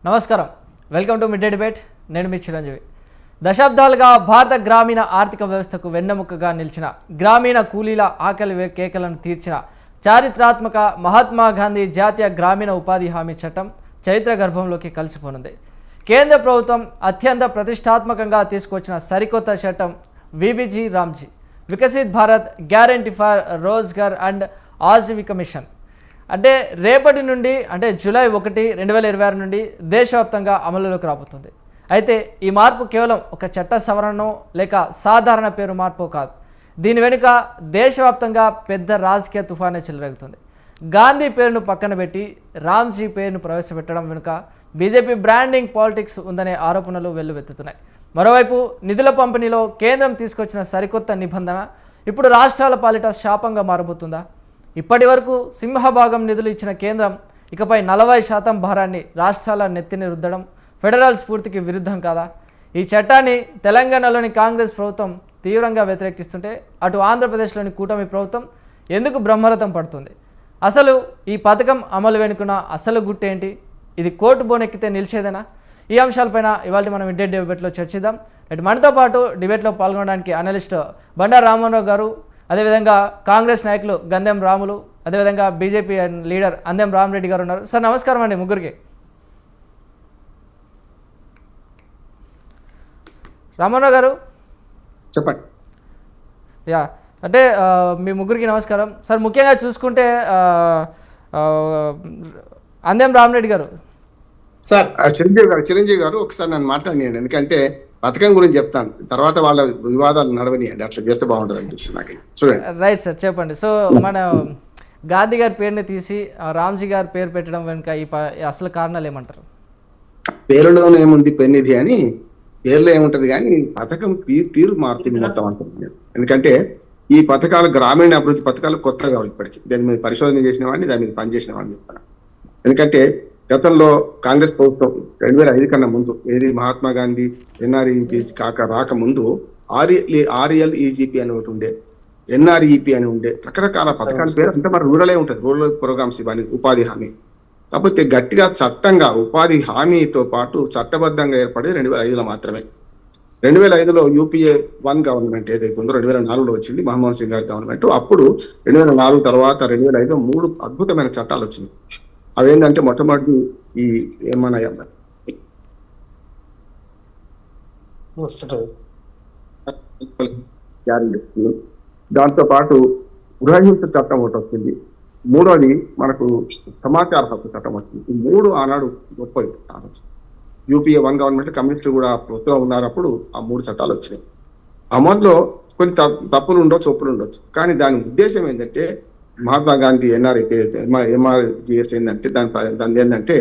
నమస్కారం, welcome to mid day debate. నేను మీ చిరంజీవి. దశాబ్దాలుగా భారత గ్రామీణ ఆర్థిక వ్యవస్థకు వెన్నెముకగా నిలిచిన, గ్రామీణ కూలీల ఆకలి కేకలను తీర్చిన చారిత్రాత్మక మహాత్మా గాంధీ జాతీయ గ్రామీణ ఉపాధి హామీ చట్టం చరిత్ర గర్భంలోకి కలిసిపోనుంది. కేంద్ర ప్రభుత్వం అత్యంత ప్రతిష్టాత్మకంగా తీసుకొచ్చిన సరికొత్త చట్టం VBG RAMG, Viksit Bharat guarantee for Rozgar and Ajeevika mission. అంటే రేపటి నుండి, అంటే జూలై 1, 2026 నుండి దేశవ్యాప్తంగా అమలులోకి రాబోతుంది. అయితే ఈ మార్పు కేవలం ఒక చట్ట సవరణో లేక సాధారణ పేరు మార్పు కాదు. దీని వెనుక దేశవ్యాప్తంగా పెద్ద రాజకీయ తుఫానే చెలరేగుతుంది. గాంధీ పేరును పక్కన పెట్టి రామ్జీ పేరును ప్రవేశపెట్టడం వెనుక బీజేపీ బ్రాండింగ్ పాలిటిక్స్ ఉందనే ఆరోపణలు వెల్లువెత్తుతున్నాయి. మరోవైపు నిధుల పంపిణీలో కేంద్రం తీసుకొచ్చిన సరికొత్త నిబంధన ఇప్పుడు రాష్ట్రాల పాలిట శాపంగా మారబోతుందా? ఇప్పటి వరకు సింహభాగం నిధులు ఇచ్చిన కేంద్రం ఇకపై 40% భారాన్ని రాష్ట్రాల నెత్తిని రుద్దడం ఫెడరల్ స్ఫూర్తికి విరుద్ధం కాదా? ఈ చట్టాన్ని తెలంగాణలోని కాంగ్రెస్ ప్రభుత్వం తీవ్రంగా వ్యతిరేకిస్తుంటే, అటు ఆంధ్రప్రదేశ్లోని కూటమి ప్రభుత్వం ఎందుకు బ్రహ్మరథం పడుతుంది? అసలు ఈ పథకం అమలు వెనుకున్న అసలు గుట్టేంటి? ఇది కోర్టు బోనెక్కితే నిలిచేదేనా? ఈ అంశాలపైన ఇవాళ మనం మిడ్ డే డిబేట్లో చర్చిద్దాం. ఇటు మనతో పాటు డిబేట్లో పాల్గొనడానికి అనలిస్ట్ బండారు రామరావు గారు, అదేవిధంగా కాంగ్రెస్ నాయకులు గంధం రాములు, అదేవిధంగా బీజేపీ లీడర్ అందెం రామరెడ్డి గారు ఉన్నారు. సార్ నమస్కారం అండి ముగ్గురికి. రామరావు గారు చెప్పండి. యా, అంటే మీ ముగ్గురికి నమస్కారం సార్. ముఖ్యంగా చూసుకుంటే అందెం రామరెడ్డి గారు. సార్ చిరంజీవి గారు ఒకసారి నన్ను మాట్లాడియండి, ఎందుకంటే పథకం గురించి చెప్తాను, తర్వాత వాళ్ళ వివాదాలు నడవనియండి. అట్లా చేస్తే బాగుంటుంది అనిపిస్తుంది నాకు. చూడండి. రైట్ సార్, చెప్పండి. సో మన గాంధీ గారి పేరుని తీసి రామ్జీ గారి పేరు పెట్టడం వెనుక అసలు కారణాలు ఏమంటారు? పేరులోనే ఏముంది పెన్నిధి అని, పేరులో ఏముంటది కానీ పథకం తీరు మారుతుంది మొత్తం అంటుంది. ఎందుకంటే ఈ పథకాలు గ్రామీణ అభివృద్ధి పథకాలు కొత్తగా ఇప్పటికీ దాని మీద పరిశోధన చేసిన వాడిని, దాని మీద పనిచేసిన వాడిని చెప్తాను. ఎందుకంటే గతంలో కాంగ్రెస్ ప్రభుత్వం 2005 కన్నా ముందు, ఏది మహాత్మా గాంధీ ఎన్ఆర్ఈపీ రాకముందు RLEGP అని ఒకటి ఉండే, NREP అని ఉండే, రకరకాల పథకాల పేరు అంటే మరి రూరలే ఉంటుంది, రూరల్ ప్రోగ్రామ్స్ ఇవన్నీ ఉపాధి హామీ. కాకపోతే గట్టిగా చట్టంగా ఉపాధి హామీతో పాటు చట్టబద్ధంగా ఏర్పడేది 2005లో మాత్రమే. 2005లో UPA 1 గవర్నమెంట్ ఏదైతే ఉందో 2004లో వచ్చింది మన్మోహన్ సింగ్ గారి గవర్నమెంట్. అప్పుడు 2004 తర్వాత 2005లో 3 అద్భుతమైన చట్టాలు వచ్చినాయి. అవేంటంటే మొట్టమొదటి ఈ ఏమన్నా దాంతో పాటు గృహహింస చట్టం ఒకటి వచ్చింది. మూడోది మనకు సమాచార హక్కు చట్టం వచ్చింది. ఈ 3 ఆనాడు గొప్ప UPA 1 గవర్నమెంట్, కమ్యూనిస్టులు కూడా ప్రభుత్వం ఉన్నారు అప్పుడు. ఆ 3 చట్టాలు వచ్చినాయి. అమల్లో కొన్ని తప్పులు ఉండొచ్చు, ఒప్పులు ఉండొచ్చు, కానీ దాని ఉద్దేశం ఏంటంటే మహాత్మా గాంధీ MRGS ఏంటంటే దాని ఏంటంటే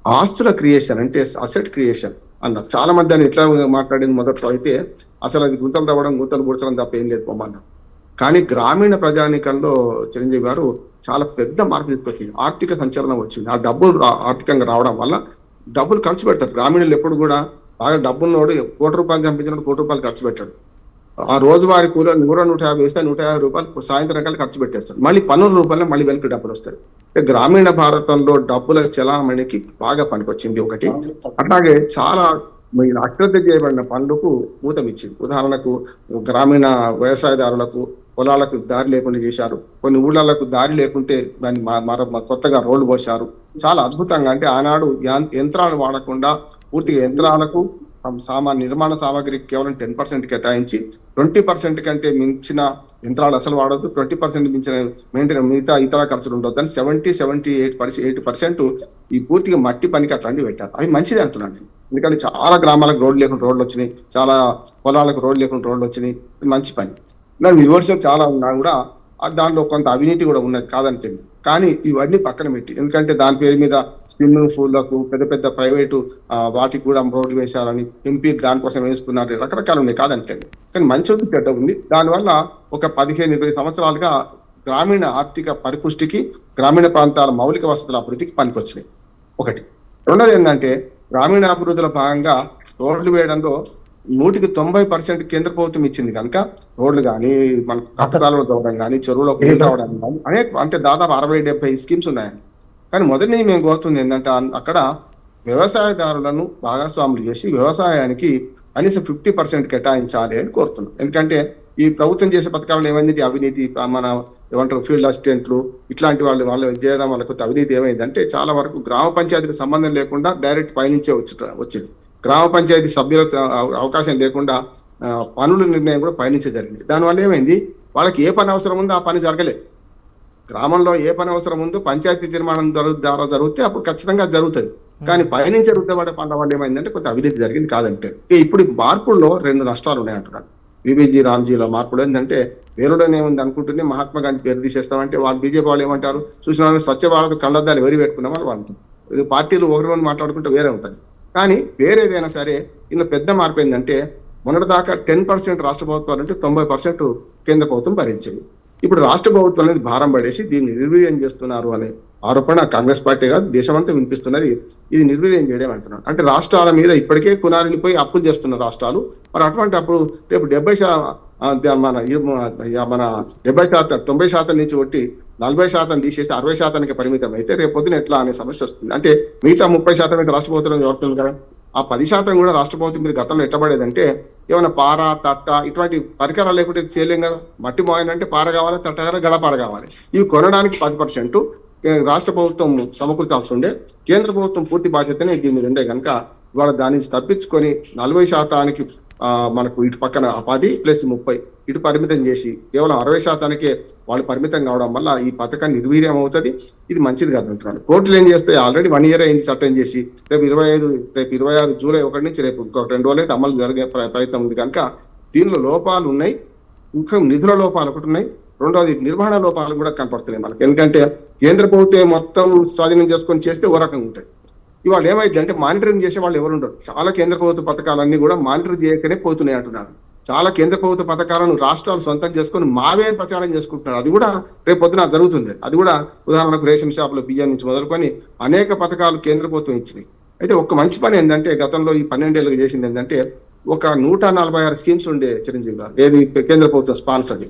ఆస్తుల క్రియేషన్, అంటే అసెట్ క్రియేషన్ అన్నారు. చాలా మంది దాన్ని ఎట్లా మాట్లాడింది మొదట్లో అయితే అసలు అది గుంతలు తవ్వడం, గుంతలు పూడ్చడం తప్ప ఏం లేదు పొమ్మన్నారు. కానీ గ్రామీణ ప్రజానీకంలో చిరంజీవి గారు చాలా పెద్ద మార్పు తీసుకొచ్చింది. ఆర్థిక సంచలనం వచ్చింది. ఆ డబ్బులు ఆర్థికంగా రావడం వల్ల డబ్బులు ఖర్చు పెడతారు. గ్రామీణులు ఎప్పుడు కూడా బాగా డబ్బున్నోడు ₹1 సంపించినప్పుడు ₹1 ఖర్చు పెట్టాడు. ఆ రోజువారి కూలీలు 100-150 వేస్తే ₹150 సాయంత్రం కల్లా ఖర్చు పెట్టేస్తారు. మళ్ళీ ₹12 మళ్ళీ వెనక్కి డబ్బులు వస్తాయి. గ్రామీణ భారతంలో డబ్బుల చలామణికి బాగా పనికొచ్చింది ఒకటి. అట్లాగే చాలా అశ్రద్ధ చేయబడిన పనులకు ఊతమిచ్చింది. ఉదాహరణకు గ్రామీణ వ్యవసాయదారులకు పొలాలకు దారి లేకుండా చేశారు. కొన్ని ఊళ్ళకు దారి లేకుంటే దాన్ని కొత్తగా రోడ్లు పోశారు. చాలా అద్భుతంగా, అంటే ఆనాడు యంత్రాలు వాడకుండా పూర్తిగా యంత్రాలకు నిర్మాణ సామాగ్రికి కేవలం 10% కేటాయించి 20% కంటే మించిన యంత్రాలు అసలు వాడద్దు, 20% మించిన మిగతా ఇతర ఖర్చులు ఉండొద్దు అని 78% ఈ పూర్తిగా మట్టి పనికి అట్లాంటివి పెట్టారు. అవి మంచిది అంటున్నాను. ఎందుకంటే చాలా గ్రామాలకు రోడ్లు లేకుండా రోడ్లు వచ్చినాయి, చాలా పొలాలకు రోడ్లు లేకుండా రోడ్లు వచ్చినాయి. మంచి పని. దాని విమర్శ చాలా ఉన్నా కూడా దానిలో కొంత అవినీతి కూడా ఉన్నది, కాదంటే. కానీ ఇవన్నీ పక్కన పెట్టి, ఎందుకంటే దాని పేరు మీద స్విమ్మింగ్ పూల్లకు పెద్ద పెద్ద ప్రైవేటు వాటికి కూడా రోడ్లు వేశారని ఎంపీ దానికోసం వేసుకున్నారు, రకరకాలు ఉన్నాయి, కాదంటే. కానీ మంచి ఉంది, చెడ్డ ఉంది. దానివల్ల ఒక 15-20 సంవత్సరాలుగా గ్రామీణ ఆర్థిక పరిపుష్టికి, గ్రామీణ ప్రాంతాల మౌలిక వసతుల అభివృద్ధికి పనికొచ్చినాయి ఒకటి. రెండోది ఏంటంటే గ్రామీణ అభివృద్ధిలో భాగంగా రోడ్లు వేయడంలో 100% కేంద్ర ప్రభుత్వం ఇచ్చింది కనుక రోడ్లు కానీ, మన కట్టకాలను తవ్వడం కానీ, చెరువులో నీళ్ళు రావడం కానీ అంటే దాదాపు 60-70 స్కీమ్స్ ఉన్నాయండి. కానీ మొదటి మేము కోరుతుంది ఏంటంటే అక్కడ వ్యవసాయదారులను భాగస్వాములు చేసి వ్యవసాయానికి కనీసం 50% కేటాయించాలి అని కోరుతున్నాం. ఎందుకంటే ఈ ప్రభుత్వం చేసే పథకాలను ఏమైంది, అవినీతి, మన ఏమంటారు ఫీల్డ్ అసిస్టెంట్లు ఇట్లాంటి వాళ్ళు చేయడం వల్ల కొంత అవినీతి ఏమైందంటే చాలా వరకు గ్రామ పంచాయతీకి సంబంధం లేకుండా డైరెక్ట్ పైనుంచే వచ్చేది. గ్రామ పంచాయతీ సభ్యులకు అవకాశం లేకుండా పనుల నిర్ణయం కూడా పైనుంచే జరిగింది. దానివల్ల ఏమైంది, వాళ్ళకి ఏ పని అవసరం ఉందో ఆ పని జరగలేదు. గ్రామంలో ఏ పని అవసరం ఉందో పంచాయతీ తీర్మానం ద్వారా జరిగితే అప్పుడు ఖచ్చితంగా జరుగుతుంది. కానీ పైనుంచి రుద్దబడే పనుల వల్ల ఏమైందంటే కొంత అవినీతి జరిగింది కాదంటే. ఇప్పుడు మార్పుల్లో 2 నష్టాలు ఉన్నాయంటున్నాను. విబిజీ రామ్జీలో మార్పులు ఏంటంటే పేరులోనే ఏముంది అనుకుంటూనే మహాత్మా గాంధీ పేరు తీసేస్తామంటే వాళ్ళు బీజేపీ వాళ్ళు ఏమంటారు, చూసిన స్వచ్ఛ భారత్ కళ్ళద్దాలు ఎవరి పెట్టుకున్నాం అని వాళ్ళు పార్టీలు ఒకరిని మాట్లాడుకుంటే వేరే ఉంటుంది. కానీ వేరేదైనా సరే ఇందులో పెద్ద మార్పు ఏంటంటే మొన్నటిదాకా 10% రాష్ట్ర ప్రభుత్వాలు అంటే 90% కేంద్ర ప్రభుత్వం భరించింది. ఇప్పుడు రాష్ట్ర ప్రభుత్వం అనేది భారం పడేసి దీన్ని నిర్వీర్యం చేస్తున్నారు అనే ఆరోపణ కాంగ్రెస్ పార్టీ కాదు దేశమంతా వినిపిస్తున్నది. ఇది నిర్వీర్యం చేయడం అంటున్నాను. అంటే రాష్ట్రాల మీద ఇప్పటికే కునారిపోయి అప్పులు చేస్తున్న రాష్ట్రాలు, మరి అటువంటి అప్పుడు రేపు 90% నుంచి కొట్టి 40% తీసేసి 60% పరిమితం అయితే రేపు పొద్దున ఎట్లా అనే సమస్య వస్తుంది. అంటే మిగతా 30% రాష్ట్ర ప్రభుత్వం జరుగుతుంది కదా, ఆ 10% కూడా రాష్ట్ర ప్రభుత్వం మీద గతంలో ఎట్టబడేదంటే ఏమైనా పార తట్ట ఇటువంటి పరికరాలు లేకుంటే చేయలేం కదా. మట్టి మోయనంటే పార కావాలి, తట్ట కావాలి, గడపార కావాలి. ఇవి కొనడానికి 10% రాష్ట్ర ప్రభుత్వం సమకూర్చాల్సి ఉండే. కేంద్ర ప్రభుత్వం పూర్తి బాధ్యతనే దీని మీద ఉండే కనుక ఇవాళ దాని నుంచి తప్పించుకొని 40% మనకు ఇటు పక్కన 10+30 ఇటు పరిమితం చేసి కేవలం 60%కే వాళ్ళు పరిమితం కావడం వల్ల ఈ పథకాన్ని నిర్వీర్యం అవుతుంది. ఇది మంచిది కాదు అంటున్నాను. కోర్టులు ఏం చేస్తే ఆల్రెడీ 1 year అయింది చట్టం చేసి, రేపు 26 జూలై 1 నుంచి రేపు ఇంకొక 2 రోజులు అయితే అమలు జరిగే ప్రయత్నం ఉంది కనుక దీనిలో లోపాలు ఉన్నాయి. ఇంకా నిధుల లోపాలు ఒకటి ఉన్నాయి. రెండవది నిర్వహణ లోపాలు కూడా కనపడుతున్నాయి మనకి. ఎందుకంటే కేంద్ర ప్రభుత్వం మొత్తం స్వాధీనం చేసుకొని చేస్తే ఓ రకంగా ఉంటాయి. ఇవాళ ఏమైంది అంటే మానిటరింగ్ చేసే వాళ్ళు ఎవరు ఉండరు. చాలా కేంద్ర ప్రభుత్వ పథకాలన్నీ కూడా మానిటర్ చేయకనే పోతున్నాయి అంటున్నారు. చాలా కేంద్ర ప్రభుత్వ పథకాలను రాష్ట్రాలు సొంతం చేసుకొని మావే ప్రచారం చేసుకుంటున్నారు. అది కూడా రేపు పొద్దున జరుగుతుంది. అది కూడా ఉదాహరణకు రేషన్ షాపుల బియ్యం నుంచి మొదలుకొని అనేక పథకాలు కేంద్ర ప్రభుత్వం ఇచ్చినాయి. అయితే ఒక మంచి పని ఏంటంటే గతంలో ఈ 12 ఏళ్ళకి చేసింది ఏంటంటే ఒక 146 స్కీమ్స్ ఉండే చిరంజీవి గారు, ఏది కేంద్ర ప్రభుత్వం స్పాన్సర్డ్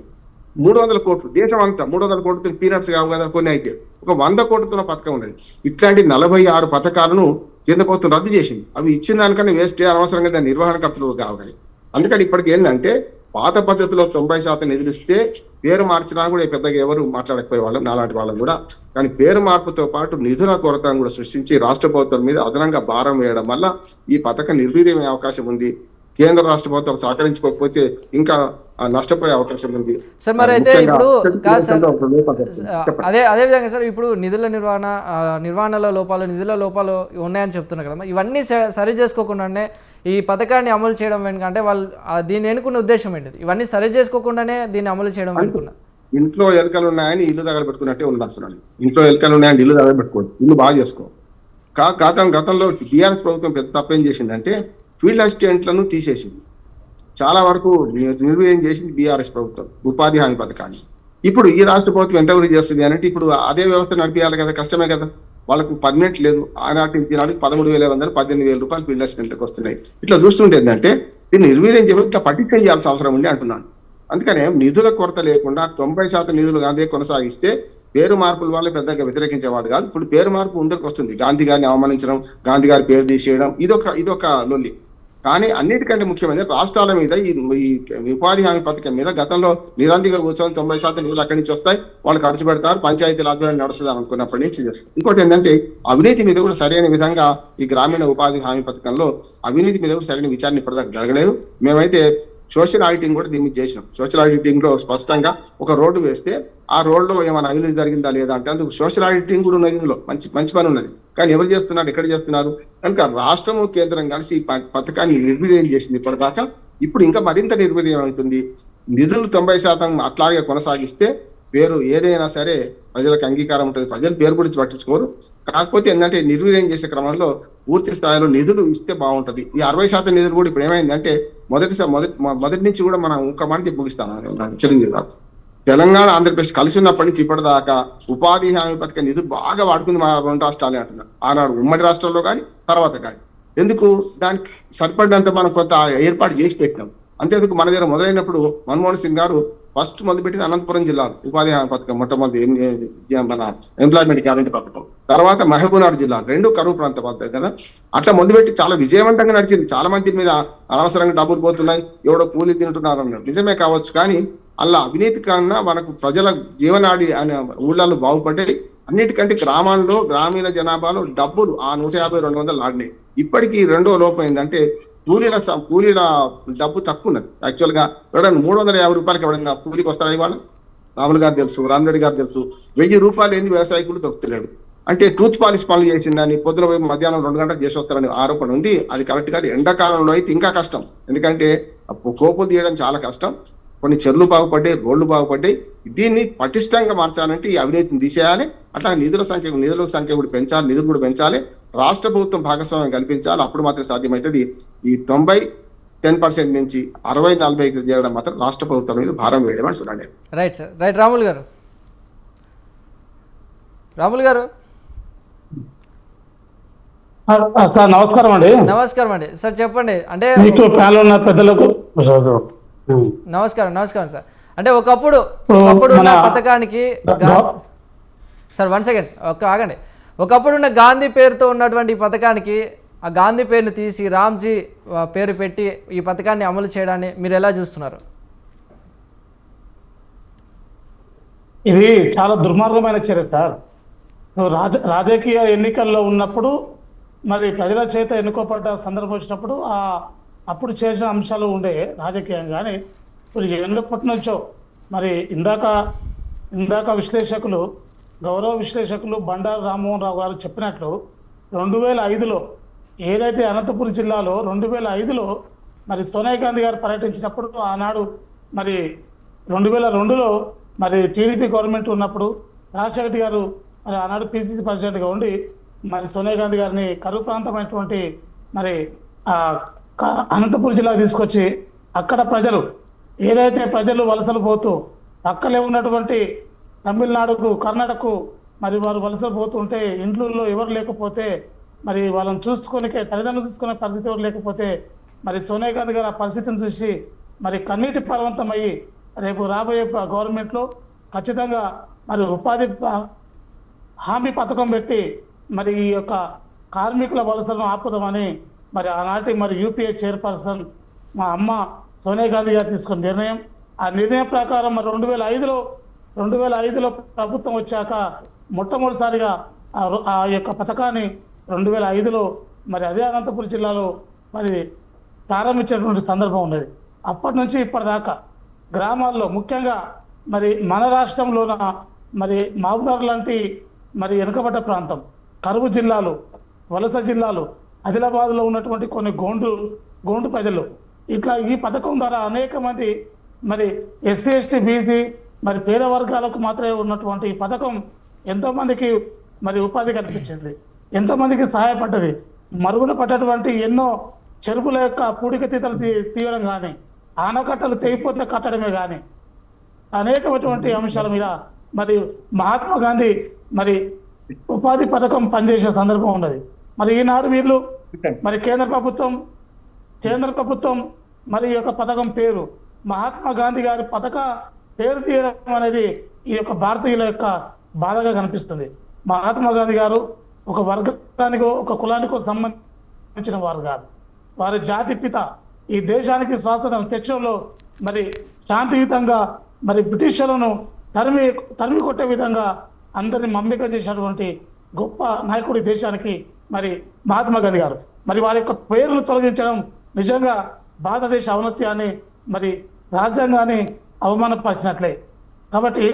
300 కోట్లు, దేశం అంతా 300 కోట్లతో పీనట్స్ కావు కదా కొన్ని. అయితే ఒక 100 కోట్లతో పథకం ఉన్నది. ఇట్లాంటి 46 పథకాలను కేంద్ర ప్రభుత్వం రద్దు చేసింది. అవి ఇచ్చిన దానికన్నా వేస్ట్, అనవసరంగా దాని నిర్వహణ ఖర్చులు కావాలి. అందుకని ఇప్పటికి ఏంటంటే పాత పద్ధతిలో 90% నిధులు ఇస్తే పేరు మార్చినా కూడా పెద్దగా ఎవరు మాట్లాడకపోయే వాళ్ళం నాలాంటి వాళ్ళం కూడా. కానీ పేరు మార్పుతో పాటు నిధుల కొరతను కూడా సృష్టించి రాష్ట్ర ప్రభుత్వం మీద అదనంగా భారం వేయడం వల్ల ఈ పథకం నిర్వీర్యమయ్యే అవకాశం ఉంది. కేంద్ర రాష్ట్ర ప్రభుత్వం సహకరించుకోకపోతే ఇంకా నష్టపోయే అవకాశం ఉంది. సార్ మరి అయితే ఇప్పుడు కాదు సార్, అదే విధంగా సార్ ఇప్పుడు నిర్వహణలో లోపాలు, నిధుల లోపాలు ఉన్నాయని చెప్తున్నారు కదా, ఇవన్నీ సరి చేసుకోకుండానే ఈ పథకాన్ని అమలు చేయడం వెనుకంటే వాళ్ళు దీన్ని ఎన్నుకున్న ఉద్దేశం ఏంటిది? ఇవన్నీ సరి చేసుకోకుండానే దీన్ని అమలు చేయడం వెనుకున్నా ఇంట్లో ఎలుకలు ఉన్నాయని ఇల్లు దగ్గర పెట్టుకున్నట్టే ఉండాల్సిన. ఇంట్లో ఎలుకలు ఉన్నాయని ఇల్లు దగ్గర పెట్టుకోండి, ఇల్లు బాగా చేసుకో. గతంలో టీఆర్ఎస్ ప్రభుత్వం పెద్ద తప్పేం చేసిందంటే ఫీల్డ్ అసిస్టెంట్లను తీసేసింది. చాలా వరకు నిర్వీర్యం చేసింది బీఆర్ఎస్ ప్రభుత్వం ఉపాధి హామీ పథకాన్ని. ఇప్పుడు ఈ రాష్ట్ర ప్రభుత్వం ఎంత వరకు చేస్తుంది అంటే ఇప్పుడు అదే వ్యవస్థ నడిపించాలి కదా, కష్టమే కదా. వాళ్ళకు పర్మనెంట్ లేదు. ఆనాటి 13,500 18,000 రూపాయలు ఫీల్డ్ అసిస్టెంట్లకు వస్తున్నాయి. ఇట్లా చూస్తుంటే ఏంటంటే దీన్ని నిర్వీర్యం చేయడం ఇంకా పట్టించం చేయాల్సిన అవసరం ఉంది అంటున్నాను. అందుకనే నిధుల కొరత లేకుండా 90% నిధులు అదే కొనసాగిస్తే పేరు మార్పుల వల్ల పెద్దగా వ్యతిరేకించేవాడు కాదు. ఇప్పుడు పేరు మార్పు ముందరికి వస్తుంది. గాంధీ గారిని అవమానించడం, గాంధీ గారి పేరు తీసేయడం ఇదొక లొల్లి. కానీ అన్నిటికంటే ముఖ్యమైన రాష్ట్రాల మీద ఈ ఉపాధి హామీ పథకం మీద గతంలో నిరంతరంగా కూర్చొని 90% నిధులు అక్కడి నుంచి వస్తాయి, వాళ్ళు ఖర్చు పెడతారు, పంచాయతీల ఆధ్వర్యం నడుస్తుంది అనుకున్నప్పటి నుంచి చేస్తారు. ఇంకోటి ఏంటంటే అవినీతి మీద కూడా సరైన విధంగా ఈ గ్రామీణ ఉపాధి హామీ పథకంలో అవినీతి మీద కూడా సరైన విచారణ ఇప్పటిదాకా జరగలేదు. మేమైతే సోషల్ ఆడిటింగ్ కూడా దీన్ని చేసినాం. సోషల్ ఆడిటింగ్ లో స్పష్టంగా ఒక రోడ్డు వేస్తే ఆ రోడ్లో ఏమైనా అవినీతి జరిగిందా లేదా అంటే అందుకు సోషల్ ఆడిటింగ్ కూడా ఉన్నది. ఇందులో మంచి పని ఉన్నది. కానీ ఎవరు చేస్తున్నారు, ఎక్కడ చేస్తున్నారు కనుక రాష్ట్రము కేంద్రం కలిసి ఈ పథకాన్ని నిర్వీర్యం చేసింది ఇప్పటిదాకా. ఇప్పుడు ఇంకా మరింత నిర్వీర్యం అవుతుంది. నిధులు 90% అట్లాగే కొనసాగిస్తే పేరు ఏదైనా సరే ప్రజలకు అంగీకారం ఉంటుంది. ప్రజలు పేరు గురించి పట్టించుకోరు. కాకపోతే ఏంటంటే నిర్వీర్యం చేసే క్రమంలో పూర్తి స్థాయిలో నిధులు ఇస్తే బాగుంటది. ఈ 60% నిధులు కూడా ఇప్పుడు ఏమైందంటే మొదటి నుంచి కూడా మనం ఒక మాట ముగిస్తాను చిరంజీవి గారు. తెలంగాణ ఆంధ్రప్రదేశ్ కలిసి ఉన్నప్పటి నుంచి ఇప్పటిదాకా ఉపాధి హామీ పథకం నిధులు బాగా వాడుకుంది మా 2 రాష్ట్రాలే అంటున్నారు. ఆనాడు ఉమ్మడి రాష్ట్రంలో కానీ తర్వాత కానీ. ఎందుకు దానికి సరిపడినంత మనం కొంత ఏర్పాటు చేసి పెట్టినాం. అంతేందుకు మన దగ్గర మొదలైనప్పుడు మన్మోహన్ సింగ్ గారు ఫస్ట్ మొదలుపెట్టింది అనంతపురం జిల్లాలో ఉపాధి హామీ పథకం, మొట్టమొదటి మన ఎంప్లాయ్మెంట్ గ్యారెంటీ పథకం. తర్వాత మహబూబ్నగర్ జిల్లా, రెండు కరువు ప్రాంత పథకం కదా. అట్లా మొదలుపెట్టి చాలా విజయవంతంగా నడిచింది. చాలా మంది మీద అనవసరంగా డబ్బులు పోతున్నాయి, ఎవడో కూలీ తింటున్నారు అన్నారు, నిజమే కావచ్చు. కానీ అలా అవినీతి కన్నా మనకు ప్రజల జీవనాడి అనే ఊళ్ళలో బాగుపడ్డాయి. అన్నిటికంటే గ్రామాల్లో, గ్రామీణ జనాభాలో డబ్బులు ఆ 150-200 ఆడినాయి. ఇప్పటికీ రెండో లోపం ఏంటంటే కూలీల డబ్బు తక్కువ ఉన్నది. యాక్చువల్ గా ఎవడన్నా 350 రూపాయలకి ఎవడన్నా కూలీకి వస్తారా ఇవాళ? రాములు గారు తెలుసు, రామరెడ్డి గారు తెలుసు, 1000 రూపాయలు ఏంది వ్యవసాయకులు దొరుకుతలేడు. అంటే టూత్ పాలిష్ పనులు చేసిందని పొద్దున పోయి మధ్యాహ్నం 2 గంటలకు చేసి వస్తారని ఆరోపణ ఉంది. అది కరెక్ట్ కాదు. ఎండాకాలంలో అయితే ఇంకా కష్టం, ఎందుకంటే కోపులు తీయడం చాలా కష్టం. కొన్ని చెర్లు బాగుపడ్డాయి, రోడ్లు బాగుపడ్డాయి. దీన్ని పటిష్టంగా మార్చాలంటే ఈ అవినీతిని తీసేయాలి. అట్లా నిధుల సంఖ్య కూడా పెంచాలి, నిధులు కూడా పెంచాలి. రాష్ట్ర ప్రభుత్వం భాగస్వామ్యం కల్పించాలి. అప్పుడు మాత్రం సాధ్యమవుతుంది. ఈ 90-10% నుంచి 60-40 చేయడం మాత్రం రాష్ట్ర ప్రభుత్వం మీద భారం వేయడం అని చూడండి. Right sir, right. రాములు గారు సార్ నమస్కారం అండి. నమస్కారం అండి సార్, చెప్పండి. అంటే మీకు ప్యానల్ ఉన్న పెద్దలకు నమస్కారం సార్. అంటే ఒకప్పుడు ఉన్న పథకానికి సార్ 1 సెకండ్ ఆగండి. ఒకప్పుడు ఉన్న గాంధీ పేరుతో ఉన్నటువంటి ఈ పథకానికి ఆ గాంధీ పేరును తీసి రామ్జీ పేరు పెట్టి ఈ పథకాన్ని అమలు చేయడాన్ని మీరు ఎలా చూస్తున్నారు? ఇది చాలా దుర్మార్గమైన చర్య సార్. రాజకీయ ఎన్నికల్లో ఉన్నప్పుడు మరి ప్రజల చేత ఎన్నుకోబడ్డ సందర్భం వచ్చినప్పుడు అప్పుడు చేసిన అంశాలు ఉండే రాజకీయంగానే ఇప్పుడు ఎన్నప్పటి నుంచో మరి ఇందాక విశ్లేషకులు, గౌరవ విశ్లేషకులు బండారు రామ్మోహన్ రావు గారు చెప్పినట్లు 2005లో ఏదైతే అనంతపురం జిల్లాలో 2005లో మరి సోనియా గాంధీ గారు పర్యటించినప్పుడు, ఆనాడు మరి 2002లో మరి టీడీపీ గవర్నమెంట్ ఉన్నప్పుడు రాజశేఖర్ గారు మరి ఆనాడు పిసిసి ప్రెసిడెంట్గా ఉండి మరి సోనియా గాంధీ గారిని కరువు ప్రాంతమైనటువంటి మరి అనంతపురం జిల్లాకు తీసుకొచ్చి అక్కడ ప్రజలు వలసలు పోతూ పక్కలే ఉన్నటువంటి తమిళనాడుకు, కర్ణాటకకు మరి వారు వలసలు పోతుంటే ఇంట్లో ఎవరు లేకపోతే మరి వాళ్ళని తల్లిదండ్రులు చూసుకునే పరిస్థితి ఎవరు లేకపోతే మరి సోనియా గాంధీ గారు ఆ పరిస్థితిని చూసి మరి కన్నీటి పర్వంతమయ్యి రేపు రాబోయే గవర్నమెంట్లో ఖచ్చితంగా మరి ఉపాధి హామీ పథకం పెట్టి మరి ఈ యొక్క కార్మికుల వలసలను ఆపుదామని మరి ఆనాటి మరి యూపీఏ చైర్పర్సన్ మా అమ్మ సోనియా గాంధీ గారు తీసుకున్న నిర్ణయం. ఆ నిర్ణయం ప్రకారం మరి 2005లో ప్రభుత్వం వచ్చాక మొట్టమొదటిసారిగా ఆ యొక్క పథకాన్ని 2005లో మరి అదే అనంతపురం జిల్లాలో మరి ప్రారంభించినటువంటి సందర్భం ఉన్నది. అప్పటి నుంచి ఇప్పటిదాకా గ్రామాల్లో, ముఖ్యంగా మరి మన రాష్ట్రంలోన మరి మహబూబ్నగర్ లాంటి మరి వెనుకబడ్డ ప్రాంతం, కరువు జిల్లాలు, వలస జిల్లాలు, ఆదిలాబాద్లో ఉన్నటువంటి కొన్ని గోండు ప్రజలు, ఇట్లా ఈ పథకం ద్వారా అనేక మంది మరి ఎస్సీ ఎస్టీ బీసీ మరి పేద వర్గాలకు మాత్రమే ఉన్నటువంటి ఈ పథకం ఎంతో మందికి మరి ఉపాధి కల్పించింది, ఎంతో మందికి సహాయపడ్డది. మరుగున పడ్డటువంటి ఎన్నో చెరువుల యొక్క పూడికతీతలు తీయడం కానీ, ఆనకట్టలు తెగిపోతే కట్టడమే కానీ అనేకమైనటువంటి అంశాల మీద మరి మహాత్మా గాంధీ మరి ఉపాధి పథకం పనిచేసే సందర్భం ఉన్నది. మరి ఈనాడు వీళ్ళు మరి కేంద్ర ప్రభుత్వం మరి ఈ యొక్క పథకం పేరు మహాత్మా గాంధీ గారి పేరు తీయడం అనేది ఈ యొక్క భారతీయుల యొక్క బాధగా కనిపిస్తుంది. మహాత్మా గాంధీ గారు ఒక వర్గానికో ఒక కులానికో సంబంధించిన వారు కాదు. వారి జాతి పిత. ఈ దేశానికి స్వాతంత్రం తెచ్చడంలో మరి శాంతియుతంగా మరి బ్రిటిషర్లను తరిమి కొట్టే విధంగా అందరినీ మమ్మిక చేసినటువంటి గొప్ప నాయకుడి దేశానికి మరి మహాత్మా గాంధీ గారు. మరి వారి యొక్క పేరును తొలగించడం నిజంగా భారతదేశ ఔన్నత్యాన్ని మరి రాజ్యాంగాన్ని అవమానపరిచినట్లే. కాబట్టి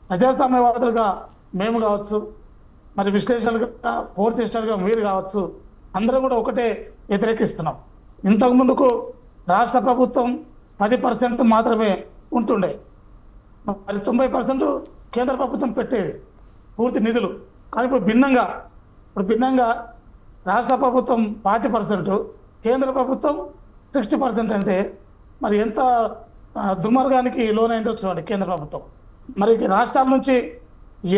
ప్రజాస్వామ్యవాదులుగా మేము కావచ్చు, మరి విశ్లేషణలుగా పూర్తి చేసినట్టుగా మీరు కావచ్చు, అందరూ కూడా ఒకటే వ్యతిరేకిస్తున్నాం. ఇంతకు ముందుకు రాష్ట్ర ప్రభుత్వం 10% మాత్రమే ఉంటుండే, మరి 90% కేంద్ర ప్రభుత్వం పెట్టేది పూర్తి నిధులు. కానీ ఇప్పుడు భిన్నంగా రాష్ట్ర ప్రభుత్వం 40%, కేంద్ర ప్రభుత్వం 60% అంటే మరి ఎంత దుర్మార్గానికి లోనైందో చూడండి కేంద్ర ప్రభుత్వం. మరి రాష్ట్రాల నుంచి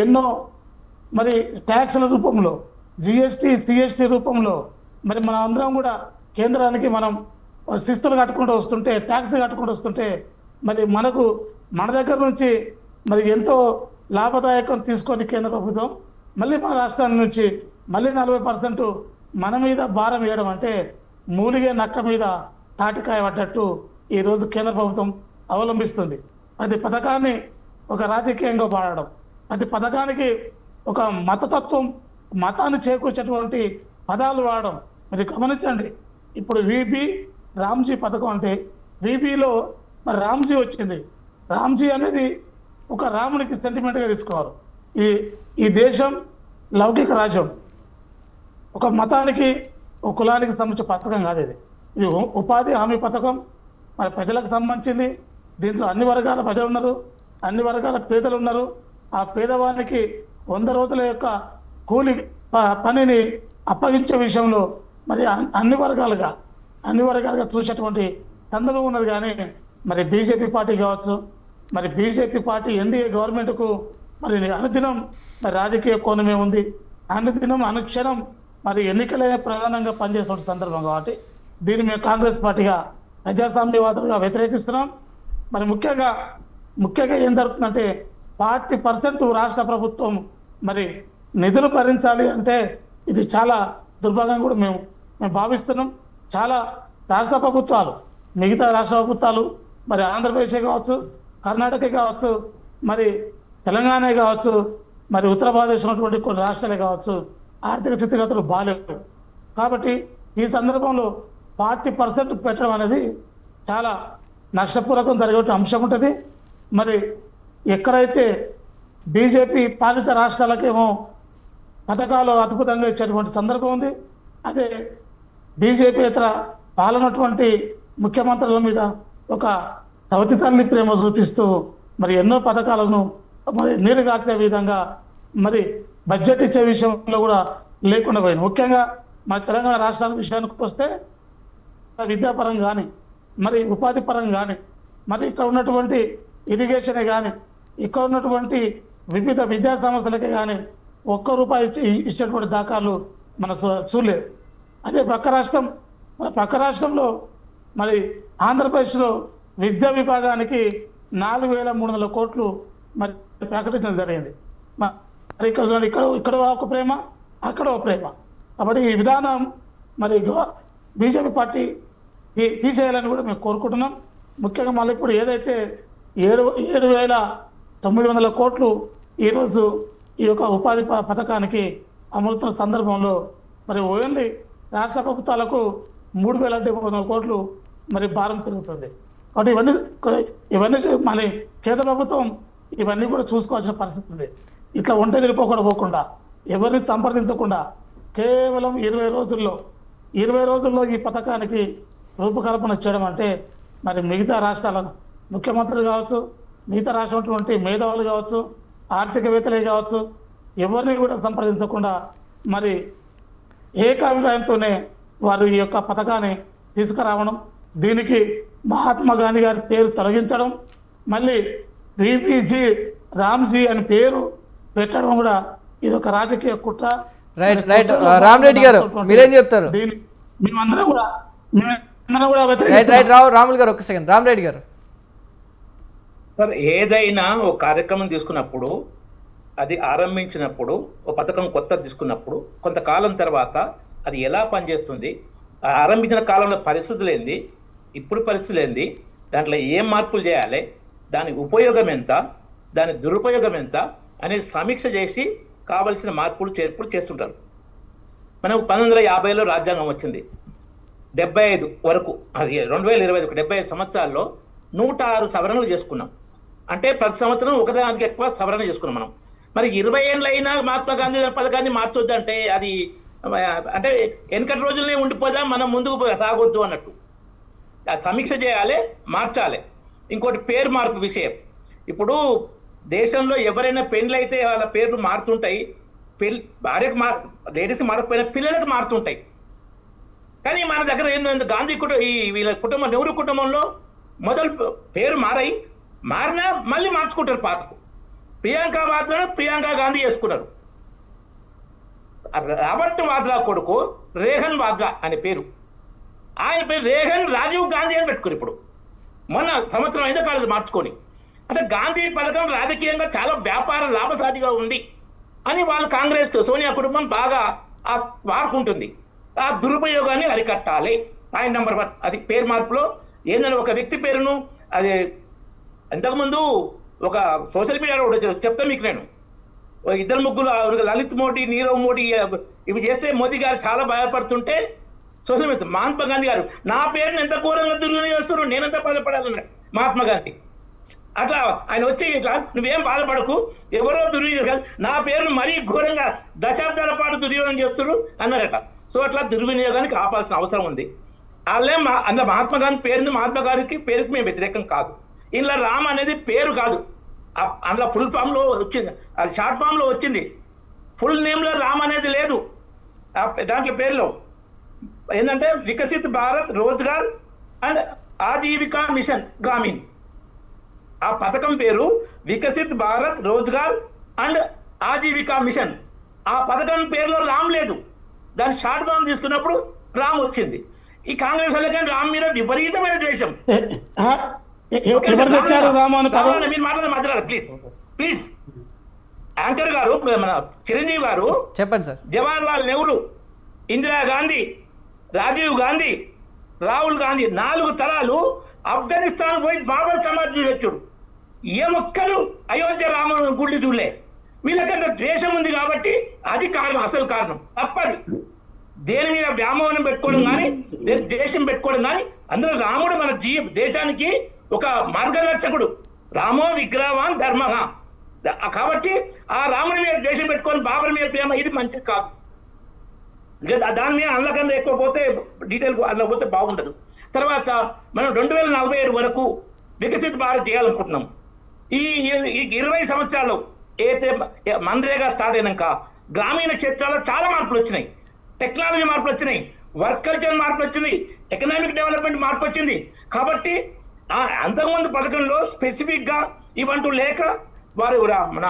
ఎన్నో మరి ట్యాక్స్ల రూపంలో, జిఎస్టీ సిఎస్టీ రూపంలో మరి మనం అందరం కూడా కేంద్రానికి మనం శిస్తులు కట్టుకుంటూ వస్తుంటే, ట్యాక్స్ కట్టుకుంటూ వస్తుంటే మరి మనకు మన దగ్గర నుంచి మరి ఎంతో లాభదాయకం తీసుకొని కేంద్ర ప్రభుత్వం మళ్ళీ మన రాష్ట్రాల నుంచి మళ్ళీ 40% మన మీద భారం వేయడం అంటే మూలిగే నక్క మీద తాటికాయ పడ్డట్టు ఈరోజు కేంద్ర ప్రభుత్వం అవలంబిస్తుంది. ప్రతి పథకాన్ని ఒక రాజకీయంగా వాడడం, ప్రతి పథకానికి ఒక మతతత్వం, మతాన్ని చేకూర్చేటువంటి పదాలు వాడడం. మీరు గమనించండి, ఇప్పుడు విబి రామ్జీ పథకం అంటే విబిలో మరి రామ్జీ వచ్చింది. రామ్జీ అనేది ఒక రామునికి సెంటిమెంట్గా తీసుకోవాలి. ఈ దేశం లౌకిక రాజ్యం, ఒక మతానికి ఒక కులానికి సంబంధించిన పథకం కాదు ఇది. ఇది ఉపాధి హామీ పథకం, మరి ప్రజలకు సంబంధించింది. దీంట్లో అన్ని వర్గాల ప్రజలు ఉన్నారు, అన్ని వర్గాల పేదలు ఉన్నారు. ఆ పేదవానికి 100 రోజుల యొక్క కూలి పనిని అప్పగించే విషయంలో మరి అన్ని వర్గాలుగా చూసేటువంటి సందర్భం ఉన్నది. కానీ మరి బీజేపీ పార్టీ కావచ్చు, మరి బీజేపీ పార్టీ ఎన్డీఏ గవర్నమెంట్కు మరి అనుదినం మరి రాజకీయ కోణమే ఉంది. అనుదినం అనుక్షణం మరి ఎన్నికలే ప్రధానంగా పనిచేసే సందర్భం కాబట్టి దీన్ని మేము కాంగ్రెస్ పార్టీగా ప్రజాస్వామ్యవాదులుగా వ్యతిరేకిస్తున్నాం. మరి ముఖ్యంగా ఏం జరుగుతుందంటే 40% రాష్ట్ర ప్రభుత్వం మరి నిధులు భరించాలి అంటే ఇది చాలా దుర్భాగ్యం కూడా మేము భావిస్తున్నాం. చాలా రాష్ట్ర ప్రభుత్వాలు, మిగతా రాష్ట్ర ప్రభుత్వాలు మరి ఆంధ్రప్రదేశ్ కావచ్చు, కర్ణాటక కావచ్చు, మరి తెలంగాణ కావచ్చు, మరి ఉత్తరప్రదేశ్ ఉన్నటువంటి కొన్ని రాష్ట్రాలే కావచ్చు, ఆర్థిక స్థితిగతులు బాగాలేవు. కాబట్టి ఈ సందర్భంలో 40% పెట్టడం అనేది చాలా నష్టపూర్వకం జరిగే అంశం ఉంటుంది. మరి ఎక్కడైతే బీజేపీ పాలిత రాష్ట్రాలకేమో పథకాలు అద్భుతంగా ఇచ్చేటువంటి సందర్భం ఉంది, అదే బీజేపీ ఇతర పాలనటువంటి ముఖ్యమంత్రుల మీద ఒక సవతి తల్లి ప్రేమ చూపిస్తూ మరి ఎన్నో పథకాలను మరి నీరు కాచే విధంగా మరి బడ్జెట్ ఇచ్చే విషయంలో కూడా లేకుండా పోయింది. ముఖ్యంగా మన తెలంగాణ రాష్ట్రాల విషయానికి వస్తే విద్యాపరం కానీ, మరి ఉపాధి పరం కానీ, మరి ఇక్కడ ఉన్నటువంటి ఇరిగేషనే కానీ, ఇక్కడ ఉన్నటువంటి వివిధ విద్యా సంస్థలకే కానీ ₹1 ఇచ్చేటువంటి దాఖలు మన చూడలేదు. అదే పక్క రాష్ట్రంలో మరి ఆంధ్రప్రదేశ్లో విద్యా విభాగానికి 4,300 కోట్లు మరి ప్రకటించడం జరిగింది. మరి ఇక్కడ ఒక ప్రేమ, అక్కడ ఒక ప్రేమ. కాబట్టి ఈ విధానం మరి బీజేపీ పార్టీ తీసేయాలని కూడా మేము కోరుకుంటున్నాం. ముఖ్యంగా మళ్ళీ ఇప్పుడు ఏదైతే 7,900 కోట్లు ఈరోజు ఈ యొక్క ఉపాధి పథకానికి అమలుతున్న సందర్భంలో మరి ఓన్లీ రాష్ట్ర ప్రభుత్వాలకు 3,300 కోట్లు మరి భారం పెరుగుతుంది. కాబట్టి ఇవన్నీ మన కేంద్ర ప్రభుత్వం ఇవన్నీ కూడా చూసుకోవాల్సిన పరిస్థితి ఉంది. ఇట్లా ఒంట నిలిపోకుండా ఎవరిని సంప్రదించకుండా కేవలం 20 రోజుల్లో ఈ పథకానికి రూపకల్పన చేయడం అంటే మరి మిగతా రాష్ట్రాల ముఖ్యమంత్రులు కావచ్చు, మిగతా రాష్ట్రం మేధావులు కావచ్చు, ఆర్థికవేత్తలే కావచ్చు, ఎవరిని కూడా సంప్రదించకుండా మరి ఏకాభిప్రాయంతోనే వారు ఈ యొక్క పథకాన్ని తీసుకురావడం, దీనికి మహాత్మా గాంధీ గారి పేరు తొలగించడం, మళ్ళీ విబిజీ రామ్జీ అని పేరు పెట్టడం కూడా ఇది ఒక రాజకీయ కుట్ర. రైట్ రామరెడ్డి గారు మీరేం చెప్తారు? మేమందరం కూడా రాములు గారు ఒక సెకండ్. రామరెడ్డి గారు సార్, ఏదైనా ఒక కార్యక్రమం తీసుకున్నప్పుడు, అది ఆరంభించినప్పుడు, ఒక పథకం కొత్త తీసుకున్నప్పుడు కొంతకాలం తర్వాత అది ఎలా పనిచేస్తుంది, ఆరంభించిన కాలంలో పరిస్థితులు ఏంది, ఇప్పుడు పరిస్థితులు ఏంది, దాంట్లో ఏం మార్పులు చేయాలి, దాని ఉపయోగం ఎంత, దాని దురుపయోగం ఎంత అనేది సమీక్ష చేసి కావలసిన మార్పులు చేర్పులు చేస్తుంటారు. మనకు 1950లో రాజ్యాంగం వచ్చింది. 75 వరకు, అది 2025 75 సంవత్సరాల్లో 106 సవరణలు చేసుకున్నాం. అంటే ప్రతి సంవత్సరం ఒకదానికి ఎక్కువ సవరణ చేసుకున్నాం మనం. మరి 20 ఏళ్ళైనా మహాత్మా గాంధీ పథకాన్ని మార్చొద్దంటే అది అంటే వెనకటి రోజులనే ఉండిపోదా, మనం ముందుకు సాగొద్దు అన్నట్టు. సమీక్ష చేయాలి, మార్చాలి. ఇంకోటి పేరు మార్పు విషయం. ఇప్పుడు దేశంలో ఎవరైనా పెళ్ళైతే వాళ్ళ పేర్లు మారుతుంటాయి. భార్యకు లేడీస్కి మారకపోయినా పిల్లలకు మారుతుంటాయి. కానీ మన దగ్గర ఏంటంటే గాంధీ వీళ్ళ కుటుంబం, నెహ్రూ కుటుంబంలో మొదలు పేరు మారినా మళ్ళీ మార్చుకుంటారు పాతకు. ప్రియాంక వాద్రా ప్రియాంక గాంధీ చేసుకున్నారు. రాబర్ట్ వాద్రా కొడుకు రేహన్ వాద్రా అనే పేరు, ఆయన పేరు రేహన్ రాజీవ్ గాంధీ అని పెట్టుకుని ఇప్పుడు మొన్న సంవత్సరం 5 కాలేజీ మార్చుకొని. అంటే గాంధీ పథకం రాజకీయంగా చాలా వ్యాపార లాభసాటిగా ఉంది అని వాళ్ళు కాంగ్రెస్ సోనియా కుటుంబం బాగా వాడుకుంటుంది. ఆ దురుపయోగాన్ని అరికట్టాలి. పాయింట్ నెంబర్ 1 అది పేరు మార్పులో ఏంటంటే ఒక వ్యక్తి పేరును అది ఇంతకుముందు ఒక సోషల్ మీడియాలో చెప్తా మీకు నేను, ఇద్దరు ముగ్గురు లలిత్ మోడీ, నీరవ్ మోడీ ఇవి చేస్తే మోదీ గారు చాలా భయపడుతుంటే సోషల్ మీడియా మహాత్మా గాంధీ గారు నా పేరుని ఎంత ఘోరంగా దుర్వినియోగం చేస్తున్నారు, నేనంత బాధపడాలన్నాడు మహాత్మా గాంధీ. అట్లా ఆయన వచ్చి ఇట్లా నువ్వేం బాధపడకు, ఎవరో దుర్వినియోగం నా పేరును మరీ ఘోరంగా దశాబ్దాల పాటు దుర్వినియోగం చేస్తున్నారు అన్నారట. సో అట్లా దుర్వినియోగానికి ఆపాల్సిన అవసరం ఉంది. వాళ్ళే అందులో మహాత్మా గాంధీ పేరుని, మహాత్మా గారికి పేరుకి మేము వ్యతిరేకం కాదు. ఇలా రామ్ అనేది పేరు కాదు, అందులో ఫుల్ ఫామ్లో వచ్చింది, అది షార్ట్ ఫామ్లో వచ్చింది. ఫుల్ నేమ్లో రామ్ అనేది లేదు దాంట్లో పేరులో. ఏంటంటే వికసిత్ భారత్ రోజ్గార్ అండ్ ఆజీవికా మిషన్ గ్రామీణ్, ఆ పథకం పేరు వికసిత్ భారత్ రోజ్గార్ అండ్ ఆజీవికా మిషన్. ఆ పథకం పేరులో రామ్ లేదు, దాని షార్ట్ ఫామ్ తీసుకున్నప్పుడు రామ్ వచ్చింది. ఈ కాంగ్రెస్ వాళ్ళకి రామ్ మీద విపరీతమైన ద్వేషం. మీరు మాట్లాడే మాట్లాడాలి ప్లీజ్. యాంకర్ గారు, మన చిరంజీవి గారు చెప్పండి సార్. జవహర్లాల్ నెహ్రూ, ఇందిరాగాంధీ, రాజీవ్ గాంధీ, రాహుల్ గాంధీ 4 తరాలు ఆఫ్ఘనిస్తాన్ పోయి బాబర్ సమాధి వచ్చాడు. ఏ ఒక్కరు అయోధ్య రామ గుళ్ళు చూడలే. వీళ్ళకంత ద్వేషం ఉంది కాబట్టి అది కారణం, అసలు కారణం తప్పది. దేని మీద వ్యామోహనం పెట్టుకోవడం కానీ, దేశం పెట్టుకోవడం కానీ. అందులో రాముడు మన దేశానికి ఒక మార్గదర్శకుడు. రామో విగ్రహవాన్ ధర్మః. కాబట్టి ఆ రాముడి మీద ద్వేషం పెట్టుకొని బాబర్ మీద ప్రేమ, ఇది మంచిది కాదు. దాని మీద అల్లకన్నా ఎక్కువ పోతే డీటెయిల్ అల్ల పోతే బాగుండదు. తర్వాత మనం 2047 వరకు వికసిత్ భారత్ చేయాలనుకుంటున్నాం. ఈ 20 సంవత్సరాలు ఏదైతే మన్రేగా స్టార్ట్ అయినాక గ్రామీణ క్షేత్రాల్లో చాలా మార్పులు వచ్చినాయి. టెక్నాలజీ మార్పులు వచ్చినాయి, వర్క్ కల్చర్ మార్పులు వచ్చింది, ఎకనామిక్ డెవలప్మెంట్ మార్పు వచ్చింది. కాబట్టి అంతకుముందు పథకంలో స్పెసిఫిక్గా ఇవంటూ లేక వారు మన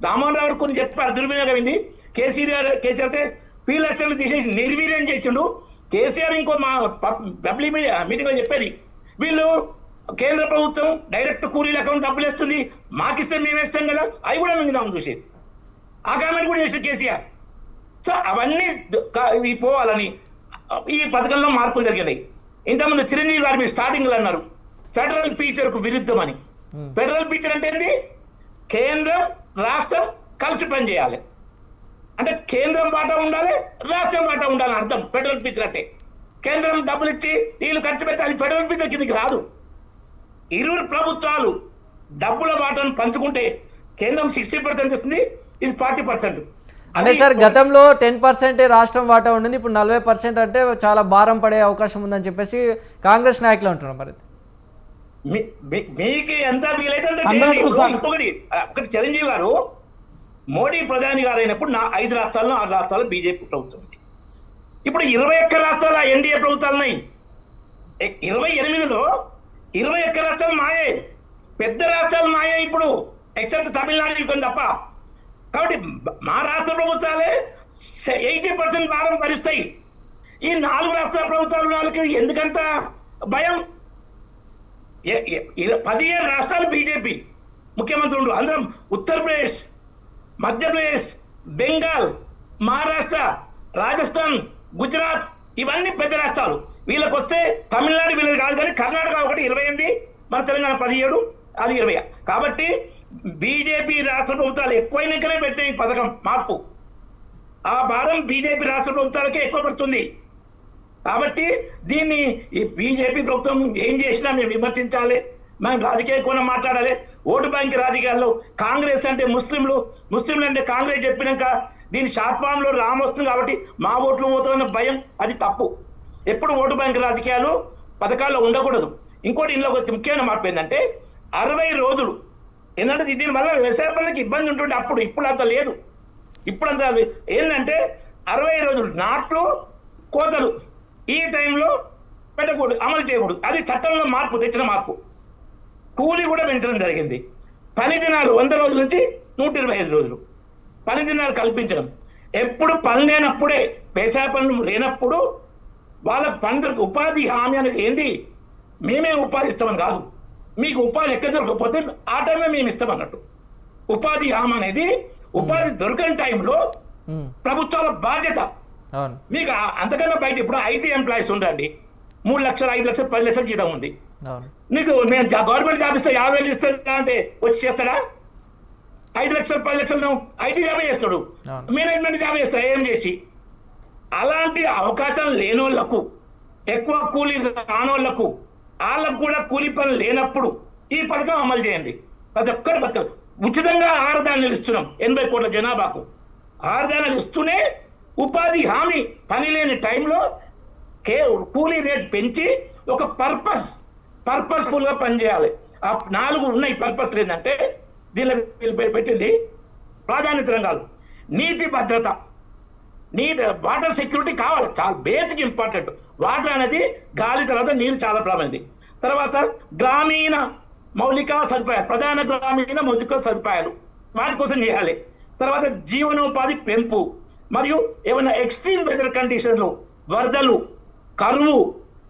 రామ్మోహన్ రావు కొన్ని చెప్పారు, దుర్వినియోగం అయింది. కేసీఆర్ అయితే ఫీల్డ్ అసిస్టెంట్లు తీసేసి నిర్వీర్యం చేసిండు. కేసీఆర్ ఇంకో మా పబ్లిక్ మీటింగ్లో చెప్పేది, వీళ్ళు కేంద్ర ప్రభుత్వం డైరెక్ట్ కూలీల అకౌంట్ డబ్బులు వేస్తుంది, మాకిస్తే మేము వేస్తాం కదా, అవి కూడా మేము చూసేది. ఆ కామెంట్ కూడా చేసింది కేసీఆర్. సో అవన్నీ పోవాలని ఈ పథకంలో మార్పులు జరిగినాయి. ఇంతకుముందు చిరంజీవి గారు మీరు స్టార్టింగ్లో అన్నారు ఫెడరల్ ఫీచర్కు విరుద్ధం అని. ఫెడరల్ ఫీచర్ అంటే ఏంటి? కేంద్రం రాష్ట్రం కలిసి పనిచేయాలి. అంటే కేంద్రం బాట ఉండాలి, రాష్ట్రం బాట ఉండాలని అర్థం ఫెడరల్ ఫీచర్ అంటే. కేంద్రం డబ్బులు ఇచ్చి వీళ్ళు ఖర్చు పెడితే అది ఫెడరల్ ఫీచర్ కిందకి రాదు. ఇరువురు ప్రభుత్వాలు డబ్బుల బాటను పంచుకుంటే కేంద్రం 60% ఇస్తుంది, ఇది 40%. అంటే సార్ గతంలో 10% రాష్ట్రం వాటా ఉండింది, ఇప్పుడు 40% అంటే చాలా భారం పడే అవకాశం ఉందని చెప్పేసి కాంగ్రెస్ నాయకులు అంటున్నారు. మరి మీకు ఎంత వీలైతే ఇంకొకటి చిరంజీవి గారు మోడీ ప్రధాని గారు అయినప్పుడు 5 రాష్ట్రాల్లో 6 రాష్ట్రాల్లో బీజేపీ ప్రభుత్వం ఉంది. ఇప్పుడు 21 రాష్ట్రాల ఎన్డీఏ ప్రభుత్వాలు ఉన్నాయి. 28లో 21 రాష్ట్రాలు మాయే, పెద్ద రాష్ట్రాలు మాయే ఇప్పుడు, ఎక్సెప్ట్ తమిళనాడు ఇక్కడ తప్ప. కాబట్టి మా రాష్ట్ర ప్రభుత్వాలే 80% భారం భరిస్తాయి. ఈ 4 రాష్ట్రాల ప్రభుత్వాల వాళ్ళకి ఎందుకంత భయం? 17 రాష్ట్రాలు బీజేపీ ముఖ్యమంత్రులు, అందరం ఉత్తరప్రదేశ్, మధ్యప్రదేశ్, బెంగాల్, మహారాష్ట్ర, రాజస్థాన్, గుజరాత్, ఇవన్నీ పెద్ద రాష్ట్రాలు. వీళ్ళకి వస్తే తమిళనాడు వీళ్ళకి కాదు, కానీ కర్ణాటక ఒకటి 28, మన తెలంగాణ 17, అది 20. కాబట్టి బీజేపీ రాష్ట్ర ప్రభుత్వాలు ఎక్కువైనాకనే పెట్టే ఈ పథకం మార్పు. ఆ భారం బీజేపీ రాష్ట్ర ప్రభుత్వాలకే ఎక్కువ పడుతుంది. కాబట్టి దీన్ని ఈ బీజేపీ ప్రభుత్వం ఏం చేసినా మేము విమర్శించాలి, మనం రాజకీయ కోణం మాట్లాడాలి. ఓటు బ్యాంక్ రాజకీయాల్లో కాంగ్రెస్ అంటే ముస్లింలు అంటే కాంగ్రెస్ చెప్పినాక దీని షార్ట్ ఫామ్లో రామ్ వస్తుంది కాబట్టి మా ఓట్లు పోతున్న భయం, అది తప్పు. ఎప్పుడు ఓటు బ్యాంక్ రాజకీయాలు పథకాల్లో ఉండకూడదు. ఇంకోటి ఇందులో వచ్చి ముఖ్యమైన మార్పు ఏంటంటే 60 రోజులు. ఏంటంటే దీనివల్ల వ్యవసాయ పనులకు ఇబ్బంది ఉంటుండే అప్పుడు, ఇప్పుడు అంత లేదు. ఇప్పుడు అంత ఏంటంటే 60 రోజులు నాట్లు కోతలు ఈ టైంలో పెట్టకూడదు, అమలు చేయకూడదు. అది చట్టంలో మార్పు తెచ్చిన మార్పు. కూలీ కూడా పెంచడం జరిగింది. పని దినాలు 100 రోజుల నుంచి 125 రోజులు పని దినాలు కల్పించడం. ఎప్పుడు పని లేనప్పుడే, వ్యవసాయ పనులు లేనప్పుడు వాళ్ళ పనులకు ఉపాధి హామీ అనేది ఏంటి? మేమే ఉపాధి ఇస్తామని కాదు, మీకు ఉపాధి ఎక్కడ దొరకకపోతే ఆ టైంలో మేము ఇస్తాం అన్నట్టు. ఉపాధి హామీ అనేది ఉపాధి దొరకని టైంలో ప్రభుత్వాల బాధ్యత. అవును. మీకు అంతకన్నా బయట ఇప్పుడు ఐటీ ఎంప్లాయీస్ ఉండండి, 3 లక్షలు 5 లక్షలు 10 లక్షలు జీతం ఉంది. అవును. నీకు నేను గవర్నమెంట్ జాబ్ ఇస్తే 50,000 ఇస్తా అంటే వచ్చి చేస్తాడా? 5 లక్షలు 10 లక్షలు ఐటీ జాబ్ చేస్తాడు, అవును. మేనేజ్మెంట్ జాబ్ చేస్తాడు ఏం చేసి. అలాంటి అవకాశం లేనోళ్లకు, ఎక్కువ కూలీ రానోళ్లకు, వాళ్ళకు కూడా కూలీ పనులు లేనప్పుడు ఈ పథకం అమలు చేయండి. ప్రతి ఒక్కటి బతకదు. ఉచితంగా ఆహారధాన్యాలు ఇస్తున్నాం 80 కోట్ల జనాభాకు. ఆహారధాన్యాలు ఇస్తూనే ఉపాధి హామీ పని లేని టైంలో కూలీ రేట్ పెంచి ఒక పర్పస్ఫుల్ గా పనిచేయాలి. ఆ 4 ఉన్నాయి పర్పస్. ఏంటంటే దీనిలో పెట్టింది ప్రాధాన్యత రంగాలు. నీటి భద్రత, వాటర్ సెక్యూరిటీ కావాలి, చాలా బేసిక్ ఇంపార్టెంట్. వాటర్ అనేది గాలి తర్వాత నీరు చాలా ప్రాముఖ్యమైనది. తర్వాత గ్రామీణ మౌలిక సదుపాయాలు, ప్రధాన గ్రామీణ మౌలిక సదుపాయాలు వాటి కోసం చేయాలి. తర్వాత జీవనోపాధి పెంపు, మరియు ఏమైనా ఎక్స్ట్రీమ్ వెదర్ కండిషన్లు, వరదలు, కరువు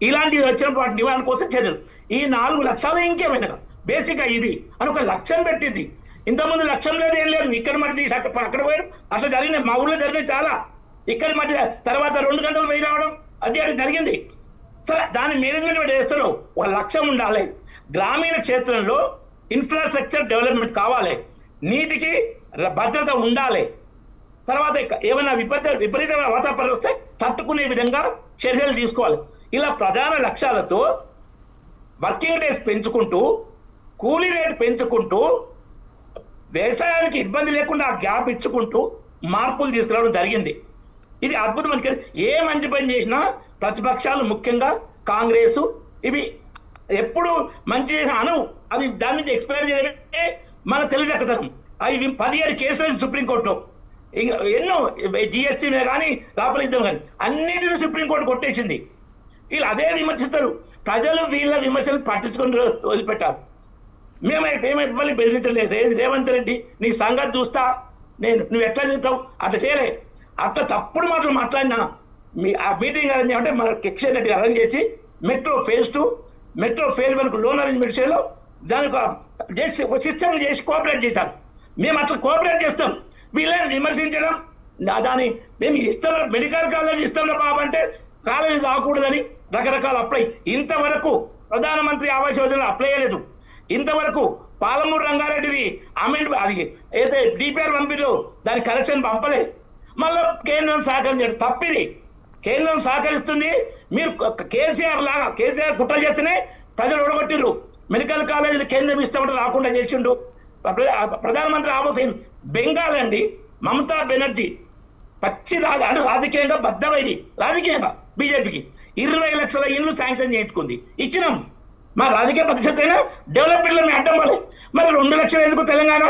ఇలాంటివి వచ్చిన వాటి నివారణ కోసం చర్యలు. ఈ 4 లక్ష్యాలు ఇంకేమైనా బేసిక్గా ఇవి అని ఒక లక్ష్యం పెట్టింది. ఇంతకుముందు లక్ష్యం లేదు, ఏం లేదు. ఇక్కడ మధ్య అక్కడ పోయారు, అట్లా జరిగినాయి. మా ఊళ్ళో జరిగినాయి చాలా. ఇక్కడ మధ్య తర్వాత 2 గంటలు పోయి రావడం అది జరిగింది. సరే, దాని మేనేజ్మెంట్ చేస్తారు. ఒక లక్ష్యం ఉండాలి. గ్రామీణ క్షేత్రంలో ఇన్ఫ్రాస్ట్రక్చర్ డెవలప్మెంట్ కావాలి, నీటికి భద్రత ఉండాలి. తర్వాత ఏమైనా విపరీతమైన వాతావరణం వస్తే తట్టుకునే విధంగా చర్యలు తీసుకోవాలి. ఇలా ప్రధాన లక్ష్యాలతో వర్కింగ్ డేస్ పెంచుకుంటూ, కూలీ రేట్ పెంచుకుంటూ, వ్యవసాయానికి ఇబ్బంది లేకుండా గ్యాప్ ఇచ్చుకుంటూ మార్పులు తీసుకురావడం జరిగింది. ఇది అద్భుతం. ఏ మంచి పని చేసినా ప్రతిపక్షాలు, ముఖ్యంగా కాంగ్రెస్, ఇవి ఎప్పుడు మంచి అనవు. అది దాని నుంచి ఎక్స్పైర్ చేయడమే మన తెలివితేటతనం. అవి 17 కేసులు సుప్రీంకోర్టులో, ఇంకా ఎన్నో జిఎస్టీ మీద కానీ రాఫెల్ యుద్ధం కానీ అన్నింటినీ సుప్రీంకోర్టు కొట్టేసింది. వీళ్ళు అదే విమర్శిస్తారు. ప్రజలు వీళ్ళ విమర్శలు పట్టించుకొని వదిలిపెట్టారు. మేమైతే ఇవ్వాలి బెదిరించలేదు. రేవంత్ రెడ్డి నీ సంగతి చూస్తా, నువ్వు ఎట్లా చూస్తావు, అట్లా చేయలే. అట్లా తప్పుడు మాటలు మాట్లాడినా ఆ మీటింగ్ అంటే మన కిషన్ రెడ్డి అరేంజ్ చేసి metro phase 2, metro phase 1 loan arrangement చేయలో దానికి చేసి ఒక సిస్టమ్ చేసి కోఆపరేట్ చేశారు. మేము అట్లా కోఆపరేట్ చేస్తాం. వీళ్ళని విమర్శించడం, దాన్ని మేము ఇస్తాం, మెడికల్ కాలేజ్ ఇస్తాం బాబు అంటే కాలేజీ రాకూడదని రకరకాల అప్లై. ఇంతవరకు ప్రధానమంత్రి ఆవాస్ యోజన అప్లై చేయలేదు. ఇంతవరకు పాలమూరు రంగారెడ్డిది అమెండ్ అది అయితే డిపిఆర్ పంపిలో దాని కరెక్షన్ పంపలే. మళ్ళీ కేంద్రం సహకరించాడు. తప్పిది. కేంద్రం సహకరిస్తుంది. మీరు కేసీఆర్ కుట్ర చేస్తేనే ప్రజలు ఓడగొట్టిండ్రు. మెడికల్ కాలేజీలు కేంద్రం ఇస్తామంటే రాకుండా చేసిండు. ప్రధానమంత్రి ఆవాస్ బెంగాల్ అండి, మమతా బెనర్జీ పచ్చి అంటే రాజకీయంగా బద్దమైంది. రాజకీయంగా బీజేపీకి 20 లక్షల ఇళ్ళు శాంక్షన్ చేయించుకుంది, ఇచ్చినాం. మా రాజకీయ ప్రతిష్టత అయినా డెవలప్మెంట్లో మేము అడ్డం పడలేదు. మరి 2 లక్షలు ఎందుకు తెలంగాణ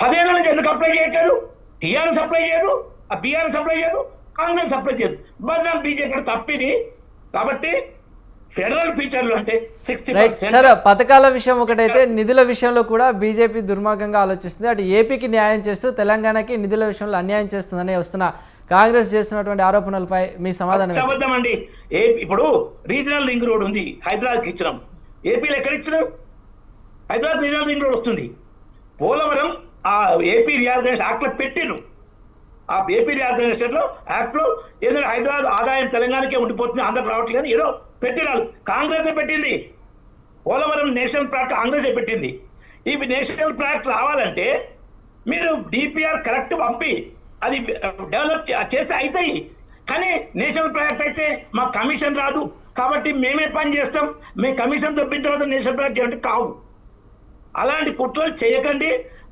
10 ఏళ్ళ నుంచి ఎందుకు అప్లై చేయట్లేదు? టీఆర్ఎస్ అప్లై చేయరు, ఆ బీఆర్ఎస్ అప్లై చేయరు, కాంగ్రెస్ అప్లై చేయరు. బదనాం బీజేపీ తప్పిది. కాబట్టి ఫెడరల్ ఫీచర్లు అంటే 60%. సార్, పథకాల విషయం ఒకటైతే నిధుల విషయంలో కూడా బీజేపీ దుర్మార్గంగా ఆలోచిస్తుంది. అటు ఏపీకి న్యాయం చేస్తూ తెలంగాణకి నిధుల విషయంలో అన్యాయం చేస్తుందని వస్తున్న కాంగ్రెస్ చేస్తున్నటువంటి ఆరోపణలపై మీ సమాధానం? అబద్ధం అండి. ఇప్పుడు రీజనల్ రింగ్ రోడ్ ఉంది, హైదరాబాద్కి ఇచ్చినాం. ఏపీలో ఎక్కడ ఇచ్చినాం? హైదరాబాద్ రీజనల్ రింగ్ రోడ్ వస్తుంది. పోలవరం ఆ ఏపీ రీఆర్గనైజేషన్ యాక్ట్లో పెట్టిరు. ఆ ఏపీ రీఆర్గనైజేషన్లో యాక్ట్లో ఏదైనా హైదరాబాద్ ఆదాయం తెలంగాణకే ఉండిపోతుంది, ఆంధ్ర రావట్లేదు అని ఏదో పెట్టినారు. కాంగ్రెసే పెట్టింది. పోలవరం నేషనల్ ప్రాజెక్ట్ కాంగ్రెసే పెట్టింది. ఈ నేషనల్ ప్రాజెక్ట్ రావాలంటే మీరు డిపిఆర్ కరెక్ట్ పంపి అది డెవలప్ చేస్తే అవుతాయి. కానీ నేషనల్ ప్రాజెక్ట్ అయితే మా కమిషన్ రాదు, కాబట్టి మేమే పని చేస్తాం, మేము కమిషన్ తప్పిన తర్వాత నేషనల్ ప్రాజెక్ట్ చేయాలంటే కావు. అలాంటి కుట్రలు చేయకండి.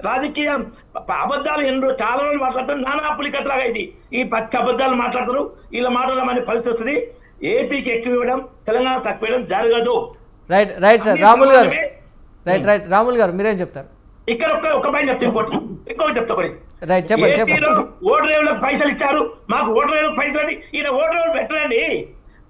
రాజకీయ అబద్ధాలు చాలా రోజులు మాట్లాడతారు. నానా పులికట్లాగా ఇది ఈ పచ్చి అబద్ధాలు మాట్లాడతారు. ఇలా మాట్లాడమనే పరిస్థితి వస్తుంది. ఏపీకి ఎక్కువ ఇవ్వడం, తెలంగాణ తక్కువ ఇవ్వడం జరగదు. Right sir. రాములు గారు రాములు గారు మీరేం చెప్తారు? ఇక్కడ ఒక పైన చెప్తా, ఇంకోటి చెప్తా. చెప్పండి. ఓటర్లకు పైసలు ఇచ్చారు, మాకు ఓటర్లకు పైసలు అని. ఈయన ఓటర్లు పెట్టరండి.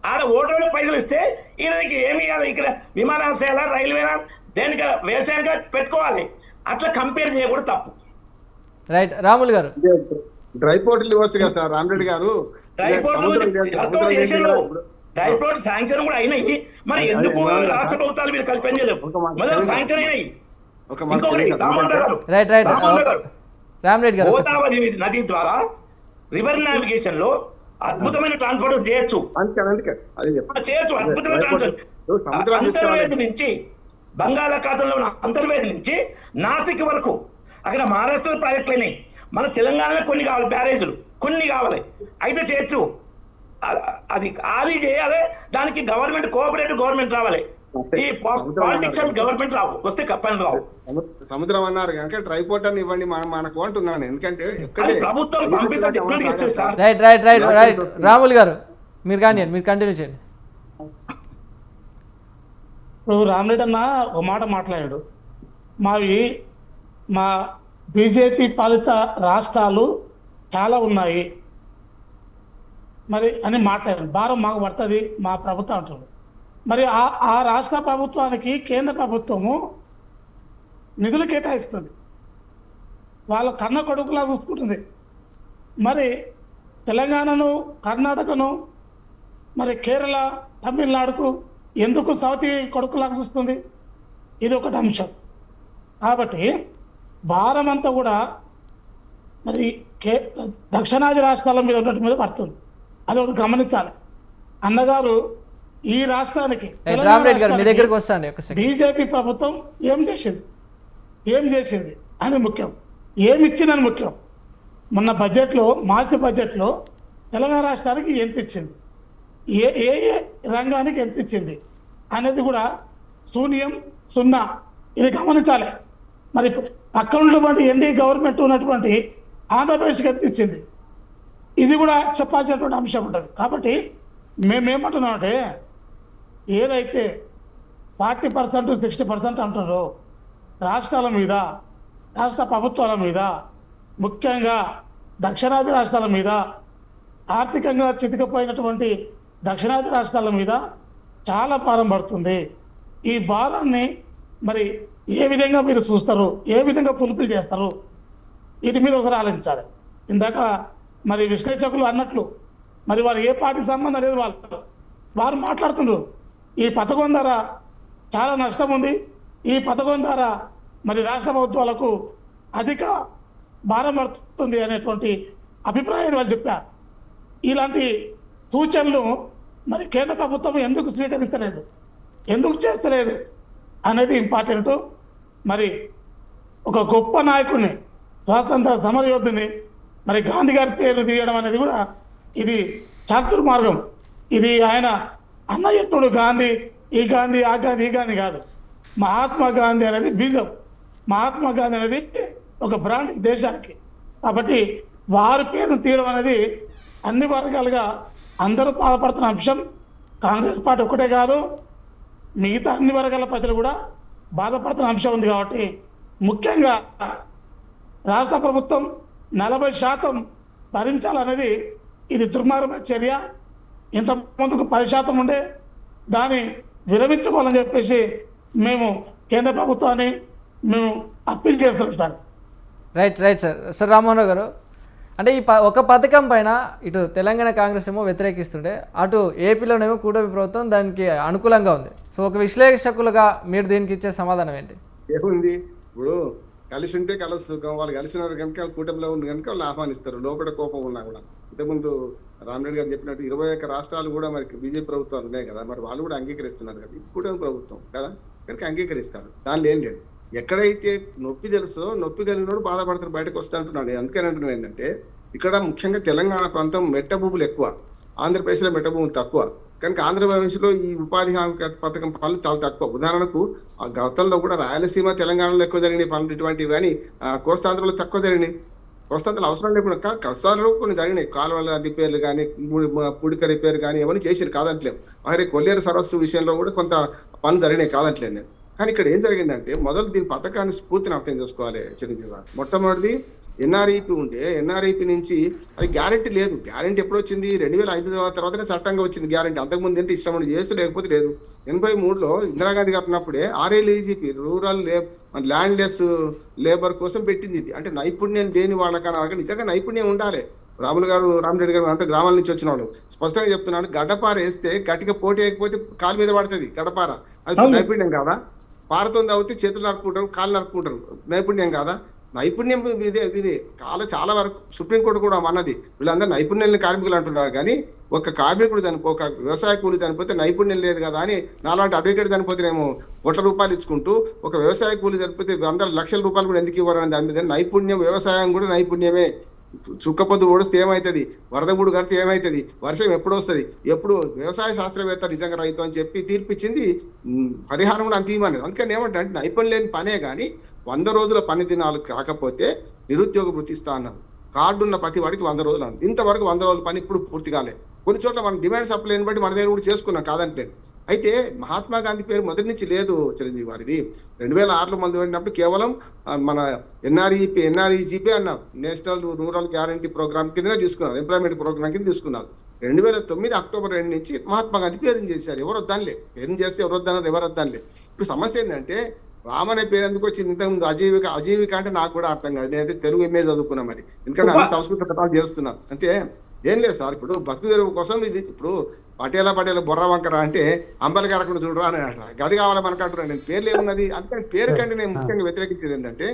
ఆడ ఓటర్లకు పైసలు ఇస్తే ఈయనకి ఏమి ఇవ్వాలి? ఇక్కడ విమానాశ్రయాల, రైల్వేనా, దేనిక వ్యవసాయంగా పెట్టుకోవాలి. అట్లా కంపేర్ చేయకూడదు, తప్పు. రైట్. రాములు గారు, డ్రై పోర్టులు ఇవ్వచ్చు కదా సార్ రామరెడ్డి గారు. రైల్రోడ్ శాంక్షన్ కూడా అయినాయి, మరి ఎందుకు రాష్ట్ర ప్రభుత్వాలు మీరు కలిపి పనిచేయలేవు? మొదలు శాంక్షన్ అయినాయి. ఒక మాట ఇంకొకటి రామోహన్ గారు, రైట్ రైట్ రామోహన్ గారు, రామరెడ్డి గారు గోదావరి నది ద్వారా రివర్ నావిగేషన్ లో అద్భుతమైన ట్రాన్స్పోర్ట్ చేయొచ్చు, చేయొచ్చు అద్భుతమైన ట్రాన్స్పోర్ట్. అంతర్వేది నుంచి బంగాళాఖాతంలో ఉన్న అంతర్వేది నుంచి నాసిక్ వరకు అక్కడ మహారాష్ట్ర ప్రాజెక్టులు అయినాయి, మన తెలంగాణలో కొన్ని కావాలి, బ్యారేజీలు కొన్ని కావాలి, అయితే చేయొచ్చు. అది చేయాలి, దానికి గవర్నమెంట్ కోఆపరేటివ్ గవర్నమెంట్ రావాలి. ఈ పాలిటిక్స్ గవర్నమెంట్ రావు, వస్తే కప్పని రావు. సముద్రం అన్నారు కనుక ట్రైపోర్ట్ అని ఇవ్వండి మనకు అంటున్నాను, ఎందుకంటే ప్రభుత్వం పంపిస్తే డిఫరెంట్ ఇస్తుంది sir. Right right right right Ramulu గారు మీరు కానీ మీరు కంటిన్యూ చేయండి. ఇప్పుడు రామరెడ్డి అన్న ఒక మాట మాట్లాడాడు, మా బీజేపీ పాలిత రాష్ట్రాలు చాలా ఉన్నాయి మరి అని మాట్లాడారు. భారం మాకు పడుతుంది మా ప్రభుత్వం అంటారు. మరి ఆ రాష్ట్ర ప్రభుత్వానికి కేంద్ర ప్రభుత్వము నిధులు కేటాయిస్తుంది, వాళ్ళ కన్న కొడుకులా చూసుకుంటుంది. మరి తెలంగాణను, కర్ణాటకను, మరి కేరళ, తమిళనాడుకు ఎందుకు సౌతి కొడుకులాగా చూస్తుంది? ఇది ఒకటి అంశం. కాబట్టి భారం అంతా కూడా మరి దక్షిణాది రాష్ట్రాల మీద ఉన్నట్టు మీద పడుతుంది. అది ఒకటి గమనించాలి. అన్నగారు ఈ రాష్ట్రానికి బీజేపీ ప్రభుత్వం ఏం చేసింది అని ముఖ్యం, ఏమి ఇచ్చిందని ముఖ్యం. మొన్న బడ్జెట్లో, మార్చి బడ్జెట్లో తెలంగాణ రాష్ట్రానికి ఎంత ఇచ్చింది, ఏ రంగానికి ఎంత ఇచ్చింది అనేది కూడా శూన్యం, సున్నా. ఇది గమనించాలి. మరి పక్కన ఉన్నటువంటి ఎన్డీఏ గవర్నమెంట్ ఉన్నటువంటి ఆంధ్రప్రదేశ్కి ఎంత ఇచ్చింది, ఇది కూడా చెప్పాల్సినటువంటి అంశం ఉంటుంది. కాబట్టి మేమేమంటున్నామంటే, ఏదైతే 40% 60% అంటారో రాష్ట్రాల మీద, రాష్ట్ర ప్రభుత్వాల మీద, ముఖ్యంగా దక్షిణాది రాష్ట్రాల మీద, ఆర్థికంగా చితికిపోయినటువంటి దక్షిణాది రాష్ట్రాల మీద చాలా భారం పడుతుంది. ఈ భారాన్ని మరి ఏ విధంగా మీరు చూస్తారు, ఏ విధంగా ఫుల్ఫిల్ చేస్తారు, వీటి మీద ఒకసారి ఆలోచించాలి. ఇందాక మరి విశ్లేషకులు అన్నట్లు మరి వారు ఏ పార్టీ సంబంధం లేదు, వారు మాట్లాడుతున్నారు ఈ పథకం ద్వారా చాలా నష్టం ఉంది, ఈ పథకం ద్వారా మరి రాష్ట్ర ప్రభుత్వాలకు అధిక భారం పడుతుంది అనేటువంటి అభిప్రాయాన్ని వాళ్ళు చెప్పారు. ఇలాంటి సూచనలు మరి కేంద్ర ప్రభుత్వం ఎందుకు స్వీకరిస్తలేదు, ఎందుకు చేస్తలేదు అనేది ఇంపార్టెంట్. మరి ఒక గొప్ప నాయకుడిని, స్వాతంత్ర సమరయోధుని మరి గాంధీ గారి పేరు తీయడం అనేది కూడా ఇది చాతుర్మార్గం. ఇది ఆయన అన్నయత్తుడు గాంధీ, ఈ గాంధీ, ఆ గాంధీ, ఈ గాంధీ కాదు. మహాత్మా గాంధీ అనేది బీజం, మహాత్మా గాంధీ అనేది ఒక బ్రాండ్ దేశానికి. కాబట్టి వారి పేరు తీయడం అనేది అన్ని వర్గాలుగా అందరూ బాధపడుతున్న అంశం. కాంగ్రెస్ పార్టీ ఒకటే కాదు, మిగతా అన్ని వర్గాల ప్రజలు కూడా బాధపడుతున్న అంశం ఉంది. కాబట్టి ముఖ్యంగా రాష్ట్ర ప్రభుత్వం 40% భరించాలనేది ఇది దుర్మార్గమైన చర్య. ఇంత ముందుకు 10% ఉండే దాన్ని విరమించుకోవాలని చెప్పేసి మేము కేంద్ర ప్రభుత్వాన్ని మేము అప్పీల్ చేస్తున్నాం sir. Right right sir. Sir Rammohan గారు, అంటే ఈ ఒక పథకం పైన ఇటు తెలంగాణ కాంగ్రెస్ ఏమో వ్యతిరేకిస్తుంటే, అటు ఏపీలోనేమో కూటమి ప్రభుత్వం దానికి అనుకూలంగా ఉంది. సో ఒక విశ్లేషకులుగా మీరు దీనికి ఇచ్చే సమాధానం ఏంటి? ఏముంది, ఇప్పుడు కలిసి ఉంటే కలసి సుఖం, వాళ్ళు కలిసినారు కనుక కూటమిలో ఉంది కనుక వాళ్ళు ఆహ్వానిస్తారు, లోపల కోపం ఉన్నా కూడా. ఇంతకుముందు రామరెడ్డి గారు చెప్పినట్టు 21 రాష్ట్రాలు కూడా మరి బీజేపీ ప్రభుత్వాలు ఉన్నాయి కదా, మరి వాళ్ళు కూడా అంగీకరిస్తున్నారు కదా, కూటమి ప్రభుత్వం కదా కనుక అంగీకరిస్తారు. దానిలో ఏం లేదు. ఎక్కడైతే నొప్పి తెలుసో, నొప్పి కలిగినోడు బాధపడతారు, బయటకు వస్తా అంటున్నాడు. అందుకని అంటున్నాను ఏంటంటే, ఇక్కడ ముఖ్యంగా తెలంగాణ ప్రాంతం మెట్ట భూములు ఎక్కువ, ఆంధ్రప్రదేశ్లో మెట్ట భూములు తక్కువ కనుక ఆంధ్రప్రదేశ్లో ఈ ఉపాధి హామీ పథకం పనులు చాలా తక్కువ. ఉదాహరణకు ఆ గతంలో కూడా రాయలసీమ, తెలంగాణలో ఎక్కువ జరిగినాయి పనులు ఇటువంటివి, కానీ కోస్తాంధ్రలో తక్కువ జరిగినాయి. కోస్తాంధ్రలో అవసరం లేకుండా కోస్తాంధ్రలో కొన్ని జరిగినాయి, కాలువల రిపేర్లు కానీ, పుడిక రిపేర్ కానీ ఎవరిని చేసారు కాదంటలేము. మరి కొల్లేరు సరస్సు విషయంలో కూడా కొంత పనులు జరిగినాయి కాదంటలేదు నేను. కానీ ఇక్కడ ఏం జరిగిందంటే, మొదలు దీని పథకాన్ని స్ఫూర్తిని అర్థం చేసుకోవాలి చిరంజీవి గారు. మొట్టమొదటిది ఎన్ఆర్ఈపీ ఉంటే, ఎన్ఆర్ఈపీ నుంచి అది గ్యారెంటీ లేదు. గ్యారెంటీ ఎప్పుడు వచ్చింది? 2005 తర్వాతనే చట్టంగా వచ్చింది గ్యారెంటీ. అంతకుముందు ఏంటి ఇష్టం చేస్తూ లేకపోతే లేదు. 83లో ఇందిరాగాంధీ గారు ఉన్నప్పుడే RLEGP, rural land less labour కోసం పెట్టింది ఇది. అంటే నైపుణ్యం లేని వాళ్ళకన్నా నిజంగా నైపుణ్యం ఉండాలి. రామరెడ్డి గారు అంతా గ్రామాల నుంచి వచ్చిన వాళ్ళు స్పష్టంగా చెప్తున్నాడు. గడ్డపార వేస్తే గట్టిగా పోటీ అయిపోతే కాలు మీద పడుతుంది గడ్డపార. అది నైపుణ్యం కాదా? పారతో అవుతే చేతులు నరుకుంటారు, కాళ్ళు నరుకుంటారు. నైపుణ్యం కాదా? నైపుణ్యం ఇది చాలా వరకు సుప్రీంకోర్టు కూడా అన్నది వీళ్ళందరూ నైపుణ్యం కార్మికులు అంటున్నారు. కానీ ఒక కార్మికుడు ఒక వ్యవసాయ కూలి చనిపోతే నైపుణ్యం లేదు కదా అని నాలాంటి అడ్వకేట్ చనిపోతేనేమో ₹1,00,000 ఇచ్చుకుంటూ, ఒక వ్యవసాయ కూలి చనిపోతే లక్షల రూపాయలు కూడా ఎందుకు ఇవ్వరు అని దాని మీద నైపుణ్యం. వ్యవసాయం కూడా నైపుణ్యమే. చుక్కపొద్దు ఓడిస్తే ఏమవుతుంది, వరద గుడి కడితే ఏమవుతుంది, వర్షం ఎప్పుడు వస్తుంది, ఎప్పుడు వ్యవసాయ శాస్త్రవేత్త నిజంగా రైతు అని చెప్పి తీర్పిచ్చింది. పరిహారం కూడా అంత ఇవ్వలేదు. అందుకని ఏమంటే నైపుణ్యం లేని పనే కానీ 100 రోజుల పని దినాలు కాకపోతే నిరుద్యోగ వృత్తి ఇస్తా అన్నారు. కార్డు ఉన్న ప్రతి వాడికి 100 రోజులు అన్నారు. ఇంతవరకు 100 రోజుల పని ఇప్పుడు పూర్తి కాలేదు. కొన్ని చోట్ల మనం డిమాండ్ సప్లైని బట్టి మన దగ్గర కూడా చేసుకున్నాం, కాదంటే. అయితే మహాత్మా గాంధీ పేరు మొదటి నుంచి లేదు చిరంజీవి వారిది. 2006లో మొదలుపెట్టినప్పుడు కేవలం మన ఎన్ఆర్ఈజీపీ అన్నారు, నేషనల్ రూరల్ గ్యారంటీ ప్రోగ్రామ్ కిందనే తీసుకున్నారు, ఎంప్లాయ్మెంట్ ప్రోగ్రామ్ కింద తీసుకున్నారు. 2009 అక్టోబర్ 2 నుంచి మహాత్మా గాంధీ పేరుని చేశారు. ఎవరు వద్దానిలే, పేరుని చేస్తే ఎవరు వద్దన్నారు, ఎవరు వద్దానిలే. ఇప్పుడు సమస్య ఏంటంటే రామ్ అనే పేరు ఎందుకు వచ్చింది? ఇంతకుముందు అజీవిక అంటే నాకు కూడా అర్థం కాదు. నేనైతే తెలుగు ఎంఏ చదువుకున్నా, మరి ఎందుకంటే అన్ని సంస్కృత పదాలు చేస్తున్నారు. అంటే ఏం లేదు సార్, ఇప్పుడు భక్తి తెరువు కోసం ఇది. ఇప్పుడు పటేల బొర్ర వంకర అంటే అంబలి కారకుండా చూడరా అని అంటారు, గది కావాలని మనకు అంటున్నాను. నేను పేర్లు ఏమున్నది? అందుకని పేరు కంటే నేను ముఖ్యంగా వ్యతిరేకించేది ఏంటంటే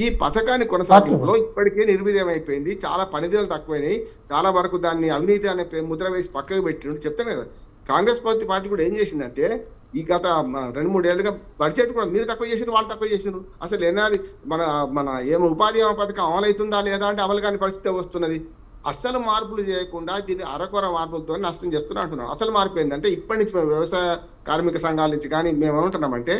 ఈ పథకాన్ని కొనసాగింపులో ఇప్పటికే నిర్వీర్యం అయిపోయింది. చాలా పనిదినాలు తక్కువైనాయి. చాలా వరకు దాన్ని అవినీతి అనే ముద్ర వేసి పక్కకు పెట్టినట్టు చెప్తాను కదా. కాంగ్రెస్ పార్టీ కూడా ఏం చేసిందంటే ఈ గత 2-3 ఏళ్ళుగా బడ్జెట్ కూడా మీరు తక్కువ చేసినారు, వాళ్ళు తక్కువ చేసినారు. అసలు మన ఉపాధి హామీ పథకం అమలవుతుందా లేదా అంటే అమలు కాని పరిస్థితి వస్తున్నది. అసలు మార్పులు చేయకుండా దీన్ని అరకొర మార్పులతో నష్టం చేస్తున్నా అంటున్నాం. అసలు మార్పు ఏంటంటే ఇప్పటి నుంచి వ్యవసాయ కార్మిక సంఘాల నుంచి కానీ మేము ఏమంటున్నామంటే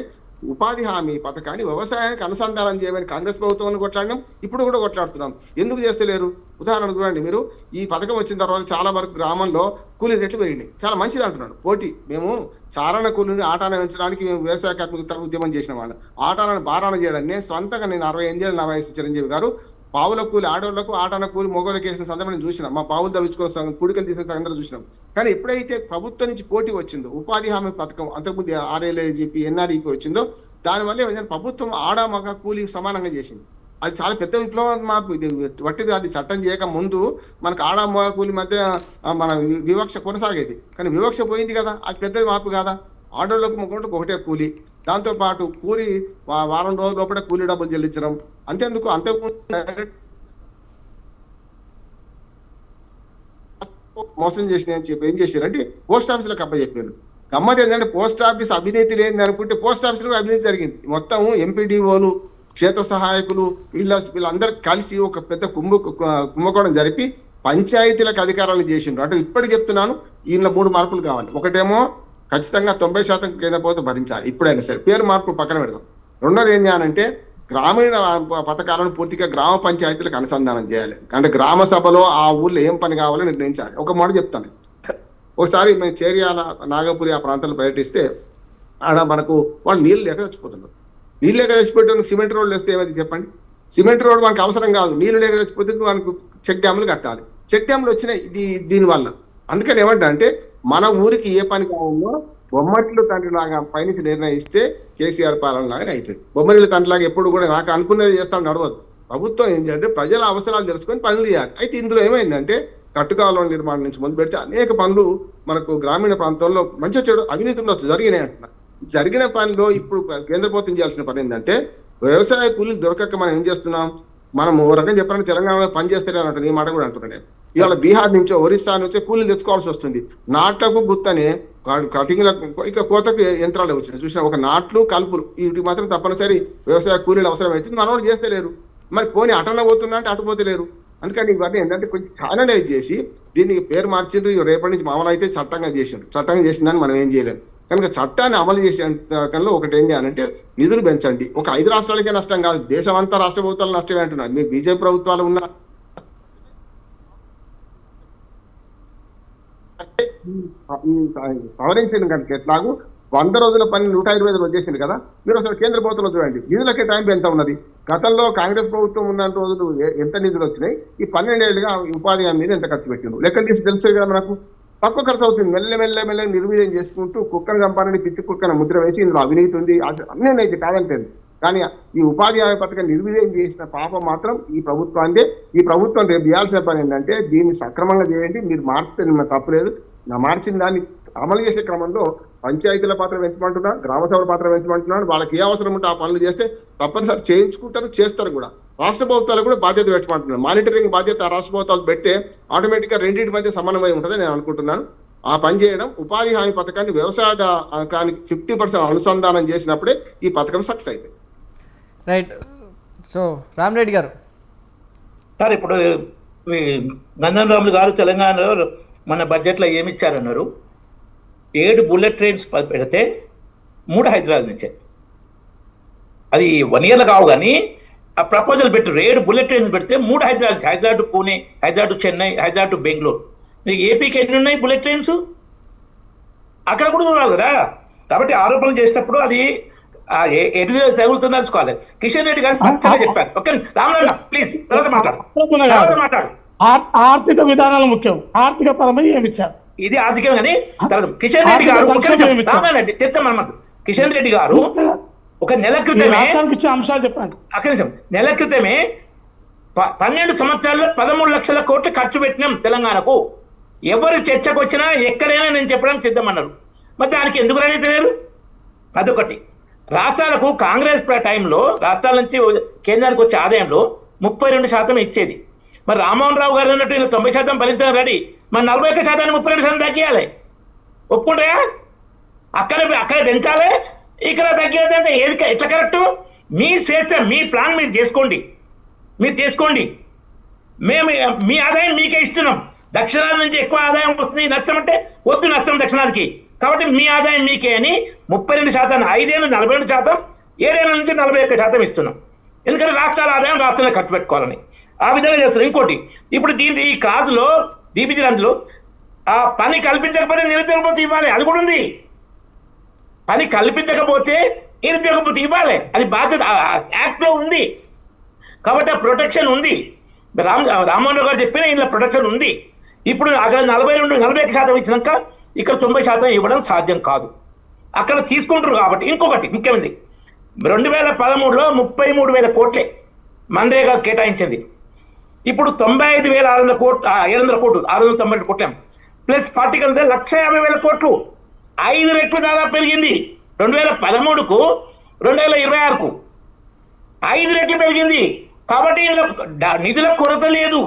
ఉపాధి హామీ పథకాన్ని వ్యవసాయానికి అనుసంధానం చేయమని కాంగ్రెస్ ప్రభుత్వాన్ని కొట్లాడినాం, ఇప్పుడు కూడా కొట్లాడుతున్నాం. ఎందుకు చేస్తలేరు? ఉదాహరణ చూడండి, మీరు ఈ పథకం వచ్చిన తర్వాత చాలా వరకు గ్రామంలో కూలీ రేట్లు పెరిగినాయి. చాలా మంచిది అంటున్నాను. పోటీ మేము చారణ కూలీని ఆటాన పెంచడానికి మేము వ్యవసాయ కార్మికుల ఉద్యమం చేసిన వాళ్ళు ఆటాలను బారాన చేయడాన్ని సొంతంగా నేను 68 ఏళ్ళ నా వయసు చిరంజీవి గారు పావుల కూలి ఆడవాళ్లకు ఆటాన కూలి మొగోళ్ళకి వేసిన సందర్భం చూసినాం. మా పావులు తవ్వించుకున్న పుడికలు తీసిన అందరూ చూసినాం. కానీ ఎప్పుడైతే ప్రభుత్వం నుంచి పోటీ వచ్చిందో ఉపాధి హామీ పథకం, అంతకుముందు RLAGP NREP వచ్చిందో, దానివల్ల ఏమైందంటే ప్రభుత్వం ఆడ మగ కూలి సమానంగా చేసింది. అది చాలా పెద్ద విప్లవం మార్పు. ఇది వట్టిది, అది చట్టం చేయక ముందు మనకు ఆడ మగ కూలి మధ్య మన వివక్ష కొనసాగేది. కానీ వివక్ష పోయింది కదా, అది పెద్ద మార్పు కాదా? ఆడోళ్ళకు మగోళ్ళకు ఒకటే కూలి, దాంతో పాటు కూలి వారం రోజుల లోపల కూలీ డబ్బులు చెల్లించడం. అంతేందుకు మోసం చేసిన అని చెప్పి ఏం చేశారంటే పోస్ట్ ఆఫీసులకు అప్పచెప్పారు. గమ్మత్ ఏంటంటే పోస్ట్ ఆఫీస్ అవినీతి లేని అనుకుంటే పోస్ట్ ఆఫీసులో అవినీతి జరిగింది. మొత్తం ఎంపీడీఓలు, క్షేత్ర సహాయకులు వీళ్ళందరూ కలిసి ఒక పెద్ద కుంభకోణం జరిపి పంచాయతీలకు అధికారాలు చేసిండ్రు. అంటే ఇప్పటికి చెప్తున్నాను, ఈయన 3 మార్పులు కావాలి. ఒకటేమో ఖచ్చితంగా 90% కేంద్ర ప్రభుత్వం భరించాలి, ఇప్పుడైనా సరే. పేరు మార్పు పక్కన పెడదాం. రెండోది ఏం చేయాలంటే గ్రామీణ పథకాలను పూర్తిగా గ్రామ పంచాయతీలకు అనుసంధానం చేయాలి. అంటే గ్రామ సభలో ఆ ఊర్లో ఏం పని కావాలో నిర్ణయించాలి. ఒక మాట చెప్తాను, ఒకసారి మేము చేర్యాల, నాగపురి ఆ ప్రాంతాల్లో పర్యటిస్తే ఆడ మనకు వాళ్ళు నీళ్ళు లేక చచ్చిపోతున్నారు. నీళ్ళు లేక చచ్చిపోతే సిమెంట్ రోడ్లు వేస్తే ఏమైంది చెప్పండి? సిమెంట్ రోడ్ మనకు అవసరం కాదు, నీళ్ళు లేక చచ్చిపోతే మనకు చెక్ డ్యాములు కట్టాలి. చెక్ డ్యాములు వచ్చినాయి దీనివల్ల. అందుకని ఏమంటే మన ఊరికి ఏ పని కావాలో బొమ్మరిల్లు తండ్రిలాగా పైనుంచి నిర్ణయిస్తే కేసీఆర్ పాలన లాగా అవుతుంది. బొమ్మరిల్లు తండ్రిలాగా ఎప్పుడు కూడా నాకు అనుకున్నది చేస్తాను నడవదు. ప్రభుత్వం ఏం చేయాలంటే ప్రజల అవసరాలు తెలుసుకొని పనులు చేయాలి. అయితే ఇందులో ఏమైందంటే కట్టుకాలువ నిర్మాణం నుంచి మొదలు పెడితే అనేక పనులు మనకు గ్రామీణ ప్రాంతంలో మంచి చెడు అవినీతి ఉండొచ్చు, జరిగినాయి అంటున్నారు. జరిగిన పనిలో ఇప్పుడు కేంద్ర ప్రభుత్వం చేయాల్సిన పని ఏంటంటే వ్యవసాయ కూలీలు దొరకక మనం ఏం చేస్తున్నాం? మనం ఓ రకంగా చెప్పాలంటే తెలంగాణలో పని చేస్తారే అంటారు, ఈ మాట కూడా అంటున్నాను. ఇవాళ బీహార్ నుంచో ఒరిస్సా నుంచో కూలీలు తెచ్చుకోవాల్సి వస్తుంది. నాట్లకు గుత్తనే కటింగ్ల ఇక కోతకు యంత్రాలు వచ్చినాయి చూసిన, ఒక నాట్లు కలుపులు వీటికి మాత్రం తప్పనిసరి వ్యవసాయ కూలీలు అవసరం అవుతుంది. మనోడు చేస్తే లేరు, మరి పోనీ అటన్న పోతున్నా అంటే అటుపోతే లేరు. అందుకని ఇవన్నీ ఏంటంటే కొంచెం ఛానలైజ్ చేసి దీనికి పేరు మార్చిండ్రు. రేపటి నుంచి మామూలు అయితే చట్టంగా చేసిండ్రు. చట్టంగా చేసిందని మనం ఏం చేయలేము. కనుక చట్టాన్ని అమలు చేసే కన్నా ఒకటి ఏం చేయాలంటే నిధులు పెంచండి. ఒక 5 రాష్ట్రాలకే నష్టం కాదు, దేశం అంతా రాష్ట్ర ప్రభుత్వాలు నష్టమే అంటున్నారు. మీ బీజేపీ ప్రభుత్వాలు ఉన్న సవరించింది కనుక ఎట్లాగూ 100 రోజుల పని 125 రోజులు చేసింది కదా. మీరు అసలు కేంద్ర ప్రభుత్వంలో చూడండి, నిధులకే టైం ఎంత ఉన్నది. గతంలో కాంగ్రెస్ ప్రభుత్వం ఉన్న రోజులు ఎంత నిధులు వచ్చినాయి, ఈ 12 ఏళ్ళుగా ఉపాధి హామీ మీద ఎంత ఖర్చు పెట్టిండు లెక్క తీసి తెలుసు కదా మనకు. తక్కువ ఖర్చు అవుతుంది. మెల్లమెల్ల నిర్వీర్యం చేసుకుంటూ కుక్కను చంపాలని పిచ్చి కుక్కను ముద్ర వేసి ఇందులో అవినీతి ఉంది అన్నీ అయితే కాదంటే కానీ ఈ ఉపాధి హామీ పథకం నిర్వీర్యం చేసిన పాపం మాత్రం ఈ ప్రభుత్వాన్ని. ఈ ప్రభుత్వం రేపు చేయాల్సిన పని ఏంటంటే దీన్ని సక్రమంగా చేయండి. మీరు మార్చితే నిన్న తప్పలేదు. నా మార్చిన దాన్ని అమలు చేసే క్రమంలో పంచాయతీల పాత్ర పెంచమంటున్నా, గ్రామ సభల పాత్ర పెంచమంటున్నాను. వాళ్ళకి ఏ అవసరం ఉంటే ఆ పనులు చేస్తే తప్పనిసరి చేయించుకుంటారు, చేస్తారు కూడా. రాష్ట్ర ప్రభుత్వాలు కూడా బాధ్యత పెట్టమంటున్నాను. మానిటరింగ్ బాధ్యత రాష్ట్ర ప్రభుత్వాలు పెడితే ఆటోమేటిక్ గా రెండింటి మధ్య సమన్వయం ఉంటుందని నేను అనుకుంటున్నాను. ఆ పని చేయడం, ఉపాధి హామీ పథకాన్ని వ్యవసాయానికి 50% అనుసంధానం చేసినప్పుడే ఈ పథకం సక్సెస్ అవుతుంది. రైట్. సో రామరెడ్డి గారు, సార్ ఇప్పుడు గంధం రాములు గారు తెలంగాణలో మన బడ్జెట్లో ఏమి ఇచ్చారన్నారు? 7 బుల్లెట్ ట్రైన్స్ పెడితే 3 హైదరాబాద్ నుంచే. అది 1 year కావు కానీ ఆ ప్రపోజల్ పెట్టారు. 7 బుల్లెట్ ట్రైన్స్ పెడితే 3 Hyderabad, Hyderabad to Pune, Hyderabad to Chennai, Hyderabad to Bengaluru. ఏపీకి ఎన్ని ఉన్నాయి బుల్లెట్ ట్రైన్స్? అక్కడ కూడా రాదు కదా. కాబట్టి ఆరోపణలు చేసేటప్పుడు అది ఎటు తగులుతుందో తెలుసుకోవాలి. కిషన్ రెడ్డి గారు స్పష్టంగా చెప్పారు. ఓకే రామరాజు ప్లీజ్ తర్వాత మాట్లాడు. ఆర్థిక విధానాలు ముఖ్యం. ఆర్థిక పరమై ఏమి ఇచ్చారు? ఇది ఆర్థికం కానీ తర్వాత కిషన్ రెడ్డి గారు రామరాజు చెప్తాం అన్నమాట. కిషన్ రెడ్డి గారు ఒక నెల క్రితమే అంశాలు చెప్పండి. అక్కడి నిమిషం, నెల క్రితమే 12 సంవత్సరాల్లో 13 లక్షల కోట్లు ఖర్చు పెట్టినాం తెలంగాణకు. ఎవరు చర్చకు వచ్చినా ఎక్కడైనా నేను చెప్పడానికి సిద్ధమన్నారు. మరి దానికి ఎందుకు రెడీ తెలియరు? అదొకటి. రాష్ట్రాలకు కాంగ్రెస్ టైంలో రాష్ట్రాల నుంచి కేంద్రానికి వచ్చే ఆదాయంలో 32% ఇచ్చేది. మరి రామ్మోహన్ రావు గారు అన్నట్టు 90% భరించడం రెడీ. మరి 41% 32% తగ్గియాలి. ఒప్పుకుంటాయా? అక్కడ పెంచాలి, ఇక్కడ తగ్గియాలి అంటే ఏది ఎట్లా కరెక్టు? మీ స్వేచ్ఛ, మీ ప్లాన్ మీరు చేసుకోండి. మేము మీ ఆదాయం మీకే ఇస్తున్నాం. దక్షిణాది నుంచి ఎక్కువ ఆదాయం వస్తుంది, నచ్చమంటే వద్దు, నచ్చం దక్షిణాదికి. కాబట్టి మీ ఆదాయం మీకే అని 32%, 5 ఏళ్ళు 42%, 7 ఏళ్ళ నుంచి 41% ఇస్తున్నాం. ఎందుకంటే రాష్ట్రాల ఆదాయం రాష్ట్రాలకు ఖర్చు పెట్టుకోవాలని ఆ విధంగా చేస్తున్నాం. ఇంకోటి, ఇప్పుడు ఈ కాజులో దీపించడంలో ఆ పని కల్పించకపోతే నిరుద్యోగ ఇవ్వాలి, అది కూడా ఉంది. పని కల్పించకపోతే నిరుద్యోగ ఇవ్వాలి, అది బాధ్యత యాక్ట్లో ఉంది. కాబట్టి ఆ ప్రొటెక్షన్ ఉంది. రామ్మోహన్ రావు గారు చెప్పిన ఇందులో ప్రొటెక్షన్ ఉంది. ఇప్పుడు అక్కడ 41% ఇచ్చినాక ఇక్కడ 90% ఇవ్వడం సాధ్యం కాదు. అక్కడ తీసుకుంటారు కాబట్టి. ఇంకొకటి ముఖ్యమైనది, 2013లో 33,000 కోట్లే మన్రేగా కేటాయించింది. ఇప్పుడు 95,600 కోట్లు, 690 కోట్లు ప్లస్ 40 కలిసి 150,000 కోట్లు, 5 రెట్లు దాదాపు పెరిగింది. 2013కు 2026కు 5 రెట్లు పెరిగింది. కాబట్టి నిధుల కొరత లేదు.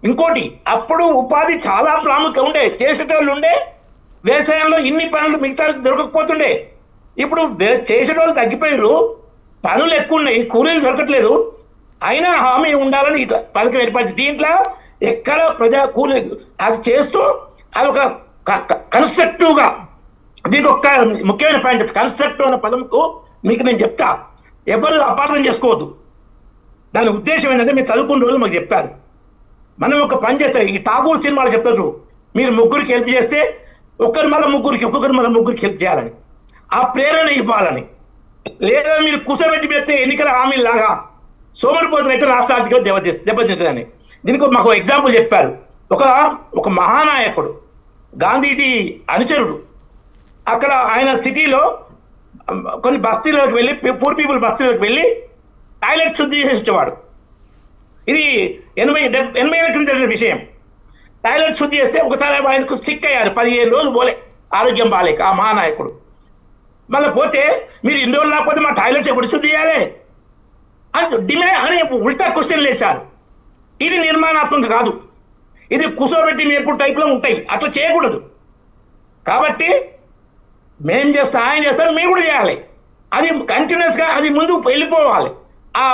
ఇంకోటి, అప్పుడు ఉపాధి చాలా ప్రాముఖ్యం ఉండే, చేసేటోళ్ళు ఉండే, వ్యవసాయంలో ఇన్ని పనులు మిగతా దొరకకపోతుండే. ఇప్పుడు చేసేటోళ్ళు తగ్గిపోయారు, పనులు ఎక్కువ ఉన్నాయి, కూలీలు దొరకట్లేదు. అయినా హామీ ఉండాలని ఇట్లా పథకం ఏర్పరిచి దీంట్లో ఎక్కడ కూలీ అది చేస్తూ అది ఒక కన్స్ట్రక్టివ్గా, దీనికి ఒక ముఖ్యమైన పాయింట్ చెప్తా. కన్స్ట్రక్టివ్ అనే పదంకు మీకు నేను చెప్తా, ఎవరు అపార్థం చేసుకోవద్దు. దాని ఉద్దేశం ఏంటంటే మీరు చదువుకున్న రోజులు మాకు చెప్పారు. మనం ఒక పని చేస్తాం, ఈ ఠాగూర్ సినిమాలు చెప్తారు, మీరు ముగ్గురికి హెల్ప్ చేస్తే ఒక్కరు మళ్ళీ ముగ్గురికి హెల్ప్ చేయాలని, ఆ ప్రేరణ ఇవ్వాలని. లేదా మీరు కూర్చోబెట్టి పెడితే ఎన్నికల హామీలాగా సోమరిపోతులు అయితే రాష్ట్ర ఆర్థిక దెబ్బతింటుందని. దీనికి మాకు ఎగ్జాంపుల్ చెప్పారు. ఒక మహానాయకుడు, గాంధీజీ అనుచరుడు, అక్కడ ఆయన సిటీలో కొన్ని బస్తీలోకి వెళ్ళి, పూర్ పీపుల్ బస్తీలోకి వెళ్ళి టాయిలెట్ శుద్ధి చేసి వచ్చేవాడు. ఇది 80 ఏళ్ళ క్రితం జరిగిన విషయం. టాయిలెట్ శుద్ధి చేస్తే ఒకసారి ఆయనకు సిక్ అయ్యారు, 15 రోజులు పోలే, ఆరోగ్యం బాగాలేక ఆ మహానాయకుడు. మళ్ళీ పోతే మీరు ఇన్ని రోజులు లేకపోతే మా టాయిలెట్స్ ఎప్పుడు శుద్ధి చేయాలి అని డిమాండ్ అని ఉల్టా క్వశ్చన్ వేశారు. ఇది నిర్మాణాత్మక కాదు, ఇది కూర్చోబెట్టి నేర్పు టైప్లో ఉంటాయి, అట్లా చేయకూడదు. కాబట్టి మేం చేస్తాం, ఆయన చేస్తాం, మేము కూడా చేయాలి. అది కంటిన్యూస్గా అది ముందుకు వెళ్ళిపోవాలి. ఆ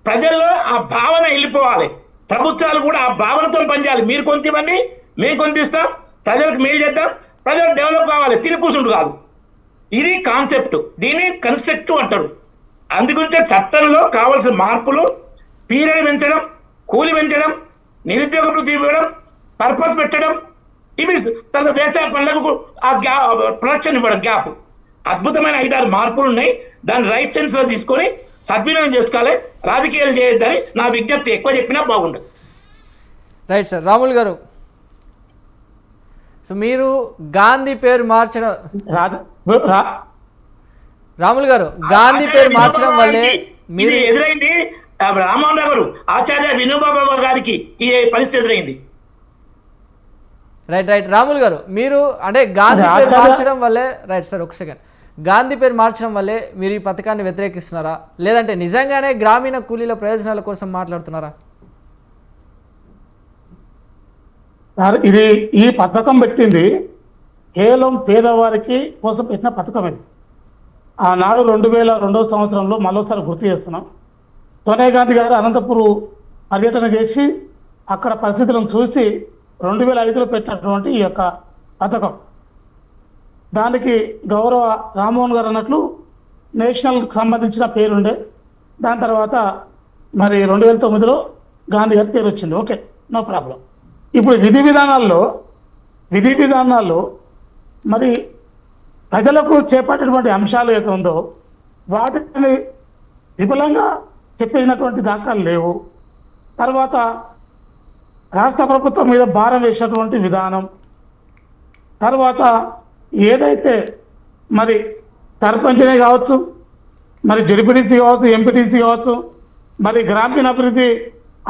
ప్రజల్లో ఆ భావన వెళ్ళిపోవాలి. ప్రభుత్వాలు కూడా ఆ భావనతో పనిచేయాలి. మీరు కొంత ఇవ్వండి, మేము కొంత ఇస్తాం, ప్రజలకు మేలు చేద్దాం, ప్రజలు డెవలప్ కావాలి, తిరిగి కూర్చుంటు కాదు. ఇది కాన్సెప్ట్, దీన్ని కన్స్ట్రక్టివ్ అంటారు. అందుగురించే చట్టంలో కావాల్సిన మార్పులు, పీరియడ్ పెంచడం, కూలి పెంచడం, నిరుద్యోగ వృత్తి ఇవ్వడం, పర్పస్ పెట్టడం, ఇవి తన వ్యవసాయ పనులకు ఆ ప్రొడక్షన్ ఇవ్వడం, గ్యాప్. అద్భుతమైన 5-6 మార్పులు ఉన్నాయి. దాన్ని రైట్ సెన్స్లో తీసుకొని సద్వినియోగం చేసుకోవాలి, రాజకీయాలు చేయొద్దని నా విజ్ఞప్తి. ఎక్కువ చెప్పినా బాగుండదు. Right sir. రాములు గారు, సో మీరు గాంధీ పేరు మార్చడం, రాములు గారు గాంధీ పేరు మార్చడం వల్లే ఇది ఎదురైంది రామ్మోహన్ రావు గారు, ఆచార్య వినోబా గారికి ఈ పరిస్థితి ఎదురైంది. రైట్ రైట్ రాములు గారు, మీరు అంటే గాంధీ పేరు మార్చడం వల్లే, రైట్ సార్ ఒక సెకండ్, గాంధీ పేరు మార్చడం వల్లే మీరు ఈ పథకాన్ని వ్యతిరేకిస్తున్నారా, లేదంటే నిజంగానే గ్రామీణ కూలీల ప్రయోజనాల కోసం మాట్లాడుతున్నారా? సార్ ఇది ఈ పథకం పెట్టింది కేవలం పేదవారికి కోసం పెట్టిన పథకం ఇది. ఆనాడు 2002వ సంవత్సరంలో మరోసారి గుర్తు చేస్తున్నాం, సోనియా గాంధీ గారు అనంతపూర్ పర్యటన చేసి అక్కడ పరిస్థితులను చూసి 2005లో పెట్టినటువంటి ఈ యొక్క పథకం. దానికి గౌరవ రామ్మోహన్ గారు అన్నట్లు నేషనల్కి సంబంధించిన పేరుండే, దాని తర్వాత మరి 2009లో గాంధీ గారి పేరు వచ్చింది. Okay, no problem. ఇప్పుడు విధి విధానాల్లో మరి ప్రజలకు చేపట్టినటువంటి అంశాలు ఏదో ఉందో వాటిని విపులంగా చెప్పినటువంటి దాఖలు లేవు. తర్వాత రాష్ట్ర ప్రభుత్వం మీద భారం వేసినటువంటి విధానం, తర్వాత ఏదైతే మరి సర్పంచ్నే కావచ్చు, మరి జడ్పీటీసీ కావచ్చు, ఎంపీటీసీ కావచ్చు, మరి గ్రామీణాభివృద్ధి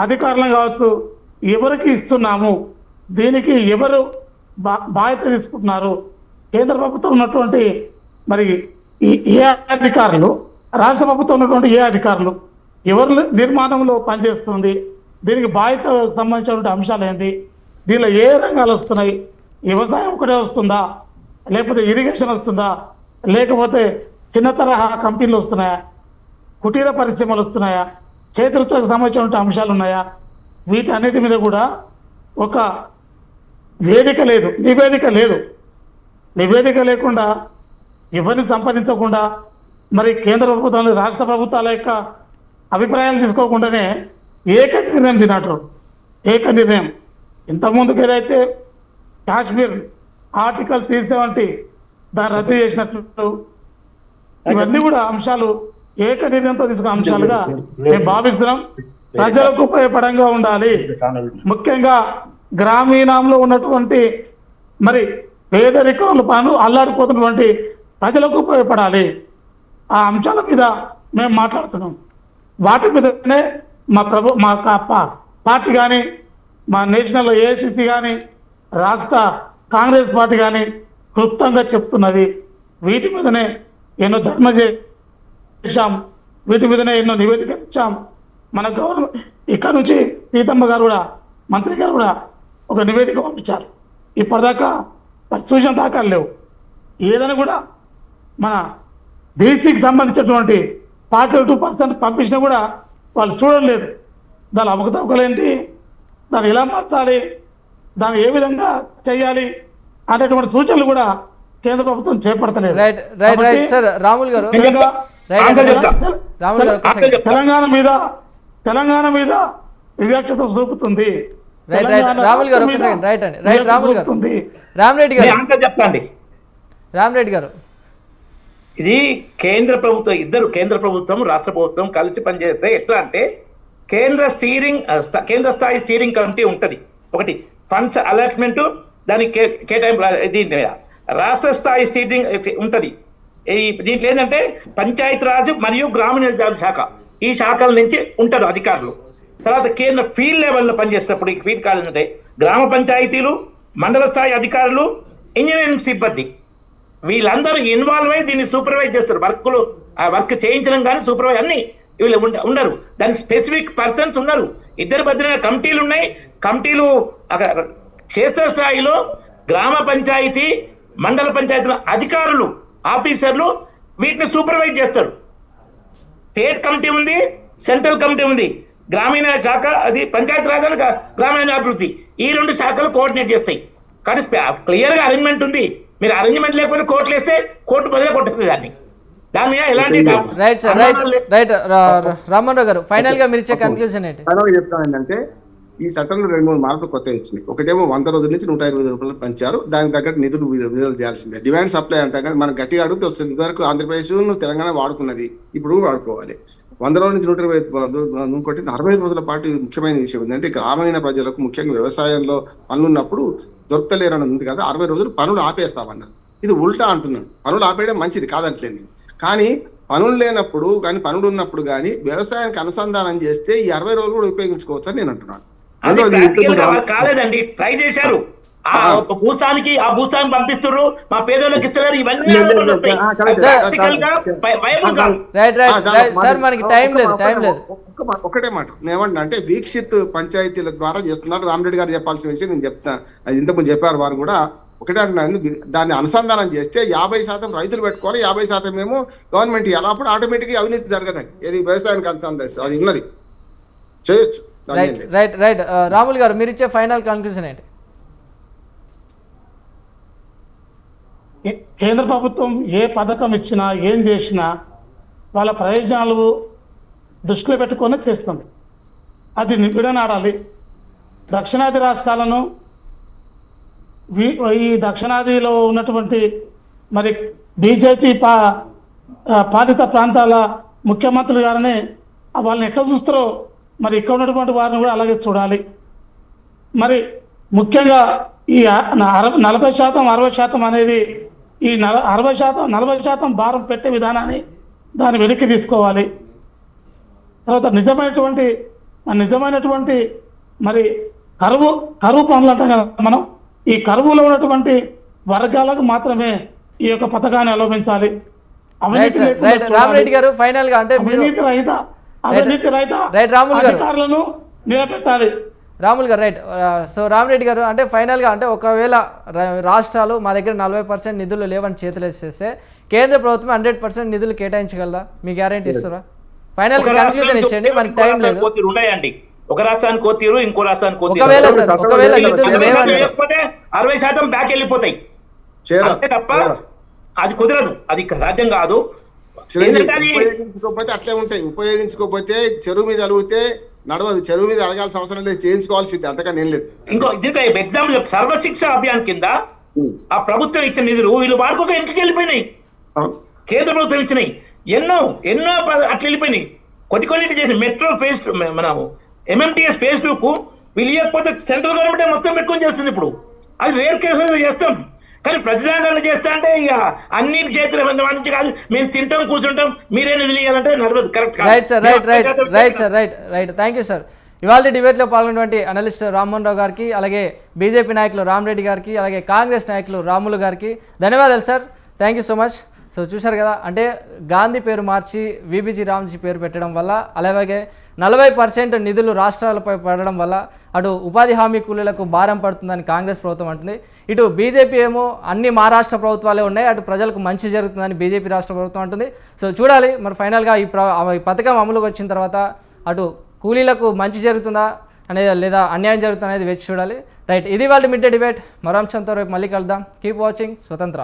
అధికారులను కావచ్చు, ఎవరికి ఇస్తున్నాము, దీనికి ఎవరు బాధ్యత తీసుకుంటున్నారు, కేంద్ర ప్రభుత్వం ఉన్నటువంటి మరి ఏ అధికారులు, రాష్ట్ర ప్రభుత్వం ఉన్నటువంటి ఏ అధికారులు, ఎవరు నిర్మాణంలో పనిచేస్తుంది, దీనికి బాధ్యత సంబంధించినటువంటి అంశాలు ఏంటి, దీనిలో ఏ రంగాలు వస్తున్నాయి, వ్యవసాయం ఒకటే వస్తుందా, లేకపోతే ఇరిగేషన్ వస్తుందా, లేకపోతే చిన్న తరహా కంపెనీలు వస్తున్నాయా, కుటీర పరిశ్రమలు వస్తున్నాయా, చేతులతో సంబంధించినటువంటి అంశాలు ఉన్నాయా, వీటన్నిటి మీద కూడా ఒక నివేదిక లేకుండా ఎవరిని సంపాదించకుండా మరి కేంద్ర ప్రభుత్వాలు రాష్ట్ర ప్రభుత్వాల యొక్క అభిప్రాయాలు తీసుకోకుండానే ఏక నిర్ణయం ఇంతకుముందుకు ఏదైతే కాశ్మీర్ ఆర్టికల్ 370 దాన్ని రద్దు చేసినట్లు ఇవన్నీ కూడా అంశాలు ఏక నిర్ణయంతో తీసుకున్న అంశాలుగా మేము భావిస్తున్నాం. ప్రజలకు ఉపయోగపడంగా ఉండాలి, ముఖ్యంగా గ్రామీణంలో ఉన్నటువంటి మరి పేదరికంలో అల్లాడిపోతున్నటువంటి ప్రజలకు ఉపయోగపడాలి. ఆ అంశాల మీద మేము మాట్లాడుతున్నాం. వాటి మీదనే మా పార్టీ కానీ, మా నేషనల్ ఏఐసిసి కానీ, రాష్ట్ర కాంగ్రెస్ పార్టీ కానీ క్లుప్తంగా చెప్తున్నది. వీటి మీదనే ఎన్నో ధర్మ చేశాం, వీటి మీదనే ఎన్నో నివేదికలు ఇచ్చాం. మన గవర్నమెంట్ ఇక్కడ నుంచి సీతమ్మ గారు కూడా, మంత్రి గారు కూడా ఒక నివేదిక పంపించారు. ఇప్పటిదాకా సూచన దాఖలు లేవు. ఏదైనా కూడా మన బీసీకి సంబంధించినటువంటి 42% పంపించినా కూడా వాళ్ళు చూడలేదు. దాని అవకతవకలేంటి, దాన్ని ఎలా మార్చాలి, దాన్ని ఏ విధంగా చేయాలి అనేటువంటి సూచనలు కూడా కేంద్ర ప్రభుత్వం చేపడతలేదు. రాములు గారు, తెలంగాణ మీద వివక్షత చూపుతుంది. రాములు గారు ఒక సెకండ్, రైట్ అండి, రైట్ రాములు గారు, రామరెడ్డి గారు, ఇది కేంద్ర ప్రభుత్వం రాష్ట్ర ప్రభుత్వం కలిసి పనిచేస్తే ఎట్లా అంటే కేంద్ర స్థాయి స్టీరింగ్ కమిటీ ఉంటది. ఒకటి ఫండ్స్ అలాట్మెంట్, దానికి కేటాయింపు, దీని రాష్ట్ర స్థాయి స్టీరింగ్ ఉంటది. దీంట్లో ఏంటంటే పంచాయతీరాజ్ మరియు గ్రామీణాభివృద్ధి శాఖ, ఈ శాఖల నుంచి ఉంటారు అధికారులు. తర్వాత కేంద్ర ఫీల్డ్ లెవెల్లో పనిచేసేటప్పుడు ఈ ఫీల్డ్ కాలేజ్ ఉంటాయి, గ్రామ పంచాయతీలు, మండల స్థాయి అధికారులు, ఇంజనీరింగ్ సిబ్బంది, వీళ్ళందరూ ఇన్వాల్వ్ అయ్యి దీన్ని సూపర్వైజ్ చేస్తారు. వర్క్ చేయించడం కానీ సూపర్వైజ్ అన్ని వీళ్ళు ఉండరు. దానికి స్పెసిఫిక్ పర్సన్స్ ఉన్నారు. ఇద్దరు భద్రమైన కమిటీలు ఉన్నాయి. కమిటీలు క్షేత్ర స్థాయిలో గ్రామ పంచాయతీ, మండల పంచాయతీల అధికారులు, ఆఫీసర్లు వీటిని సూపర్వైజ్ చేస్తారు. స్టేట్ కమిటీ ఉంది, సెంట్రల్ కమిటీ ఉంది. గ్రామీణ శాఖ అది పంచాయతీరాజ్, గ్రామీణాభివృద్ధి, ఈ 2 శాఖలు కోఆర్డినేట్ చేస్తాయి. కానీ క్లియర్గా అరేంజ్మెంట్ ఉంది. మీరు అరేంజ్మెంట్ లేకపోతే కోర్టులు వేస్తే కోర్టు బదిలీ కొట్టేస్తుంది దాన్ని. దాని మీద ఎలాంటి రామ్మోహన్ రావు గారు, ఫైనల్ గా మీరు ఇచ్చే కన్క్లూజన్ ఏంటి? చెప్తాను ఏంటంటే ఈ చట్టంలో 2-3 మార్పులు కొత్తగా వచ్చినాయి. ఒకటేమో 100 రోజుల నుంచి 125 రూపాయలు పెంచారు. దానికి తగ్గట్టు నిధులు విడుదల చేయాల్సిందే. డిమాండ్ సప్లై అంటే కానీ మనం గట్టిగా అడిగితే వస్తుంది. ఇదివరకు ఆంధ్రప్రదేశ్ తెలంగాణ వాడుకున్నది, ఇప్పుడు వాడుకోవాలి. 100 రోజుల నుంచి 125 కొట్టి 45 రోజుల పాటు ముఖ్యమైన విషయం ఏంటంటే గ్రామీణ ప్రజలకు ముఖ్యంగా వ్యవసాయంలో పనులు ఉన్నప్పుడు దొరకలేరని ఉంది కదా, 60 రోజులు పనులు ఆపేస్తామన్నారు. ఇది ఉల్టా అంటున్నాను. పనులు ఆపేయడం మంచిది కాదంటలేదు, కానీ పనులు లేనప్పుడు కానీ పనులు ఉన్నప్పుడు కానీ వ్యవసాయానికి అనుసంధానం చేస్తే ఈ 60 రోజులు కూడా ఉపయోగించుకోవచ్చు అని నేను అంటున్నాను. అది రెండోది practical గా కాలేదండి, ట్రై చేశారు. ఆ భూసానికి పంపిస్తున్నారు, మా పేదోళ్ళకి ఇస్తున్నారు, ఇవన్నీ ఆరోపణలు వస్తాయి. ప్రాక్టికల్ గా వైబుల్ కాదు. రైట్ రైట్ రైట్ సార్, మనకి టైం లేదు. ఒకటే మాట ఏమంటున్నా అంటే వీక్షిత్ పంచాయతీల ద్వారా చేస్తున్నారు. రామరెడ్డి గారు చెప్పాల్సిన విషయం నేను చెప్తా, అది ఇంతకుముందు చెప్పారు వారు కూడా. ఒకటే అంటున్నాను, దాన్ని అనుసంధానం చేస్తే 50% రైతులు పెట్టుకోవాలి, 50% ఏమో గవర్నమెంట్ ఇవ్వాలి. అప్పుడు ఆటోమేటిక్గా అవినీతి జరగదండి. ఇది వ్యవసాయానికి అనుసంధానిస్తే అది ఉన్నది, చేయొచ్చు. రైట్ రైట్ రాములు గారు, మీరు ఇచ్చే ఫైనల్ కన్క్లూజన్ ఏంటి? కేంద్ర ప్రభుత్వం ఏ పథకం ఇచ్చినా ఏం చేసినా వాళ్ళ ప్రయోజనాలు దృష్టిలో పెట్టుకొని చేస్తుంది. అది విడనాడాలి. దక్షిణాది రాష్ట్రాలను ఈ దక్షిణాదిలో ఉన్నటువంటి మరి బీజేపీ పాలిత ప్రాంతాల ముఖ్యమంత్రులు గారిని వాళ్ళని ఎట్లా చూస్తారో మరి ఇక్కడ ఉన్నటువంటి వారిని కూడా అలాగే చూడాలి. మరి ముఖ్యంగా ఈ 40% 60% అనేది ఈ 40% భారం పెట్టే విధానాన్ని దాన్ని వెనక్కి తీసుకోవాలి. తర్వాత నిజమైనటువంటి మరి కరువు పనులు అంటాం కదా మనం, ఈ కరువులో ఉన్నటువంటి వర్గాలకు మాత్రమే ఈ యొక్క పథకాన్ని అవలంబించాలి. రామరెడ్డి గారు ఫైనల్ గా అంటే అవినీతి రహిత అధికారులను నిలబెట్టాలి. రాములు గారు రైట్. సో రామరెడ్డి గారు అంటే ఫైనల్గా అంటే ఒకవేళ రాష్ట్రాలు మా దగ్గర 40% నిధులు లేవని చేతులు వేసేస్తే కేంద్ర ప్రభుత్వం 100% నిధులు కేటాయించగలదా? మీ గ్యారెంటీ ఇస్తారా? ఫైనల్ కన్క్లూజన్ ఇచ్చండి, మనకి టైం లేదు. ఉన్నాయండి, ఒక రాష్ట్రానికి కోతీరు, ఇంకో రాష్ట్రానికి ఒకవేళ 60% బ్యాక్ వెళ్ళిపోతాయి అంతే తప్ప అది కుదరదు. అది రాజ్యం కాదు. ఉపయోగించుకోకపోతే అట్లే ఉంటాయి. ఉపయోగించుకోకపోతే చెరువు మీద అలిగితే నడవదు. చెరువు మీద అడగాల్సిన అవసరం లేదు, చేయించుకోవాల్సింది, అంతకన్నా ఏం లేదు. ఇంకో ఎగ్జాంపుల్ సర్వశిక్ష అభియాన్ కింద ఆ ప్రభుత్వం ఇచ్చిన నిధులు వీళ్ళు వాడుకోక వెనక్కి వెళ్ళిపోయినాయి. కేంద్ర ప్రభుత్వం ఇచ్చినాయి ఎన్నో అట్లా వెళ్ళిపోయినాయి. కొన్నిటి చేసి మెట్రో ఫేజ్ మనము MMTS ఫేజ్ 2కు వీళ్ళు ఇవ్వకపోతే సెంట్రల్ గవర్నమెంట్ మొత్తం పెట్టుకొని చేస్తుంది. ఇప్పుడు అది రేర్ కేసులు చేస్తాం, కానీ ప్రతిదానాలు చేస్తా అంటే ఇక అన్నిటి చేతుల నుంచి కాదు, మేము తింటాం కూర్చుంటాం, మీరే నిధులు ఇవ్వాలంటే నడవదు. Correct. Right sir, right. Thank you sir. ఇవాళ డిబేట్లో పాల్గొన్నటువంటి అనలిస్ట్ రామ్మోహన్ రావు గారికి, అలాగే బీజేపీ నాయకులు రామరెడ్డి గారికి, అలాగే కాంగ్రెస్ నాయకులు రాములు గారికి ధన్యవాదాలు sir. Thank you so much. So చూశారు కదా, అంటే గాంధీ పేరు మార్చి VBG రామ్జీ పేరు పెట్టడం వల్ల, అలాగే 40% నిధులు రాష్ట్రాలపై పడడం వల్ల అటు ఉపాధి హామీ కూలీలకు భారం పడుతుందని కాంగ్రెస్ ప్రభుత్వం అంటుంది. ఇటు బీజేపీ ఏమో అన్ని మా రాష్ట్ర ప్రభుత్వాలే ఉన్నాయి, అటు ప్రజలకు మంచి జరుగుతుందని బీజేపీ రాష్ట్ర ప్రభుత్వం అంటుంది. సో చూడాలి మరి ఫైనల్గా ఈ పథకం అమలుకి వచ్చిన తర్వాత అటు కూలీలకు మంచి జరుగుతుందా అనేది లేదా అన్యాయం జరుగుతుందా అనేది వేచి చూడాలి. రైట్, ఇది వాళ్ళ మిడ్ డే డిబేట్. మరో అంశంతో రేపు మళ్ళీ కలుద్దాం. కీప్ వాచింగ్ స్వతంత్ర.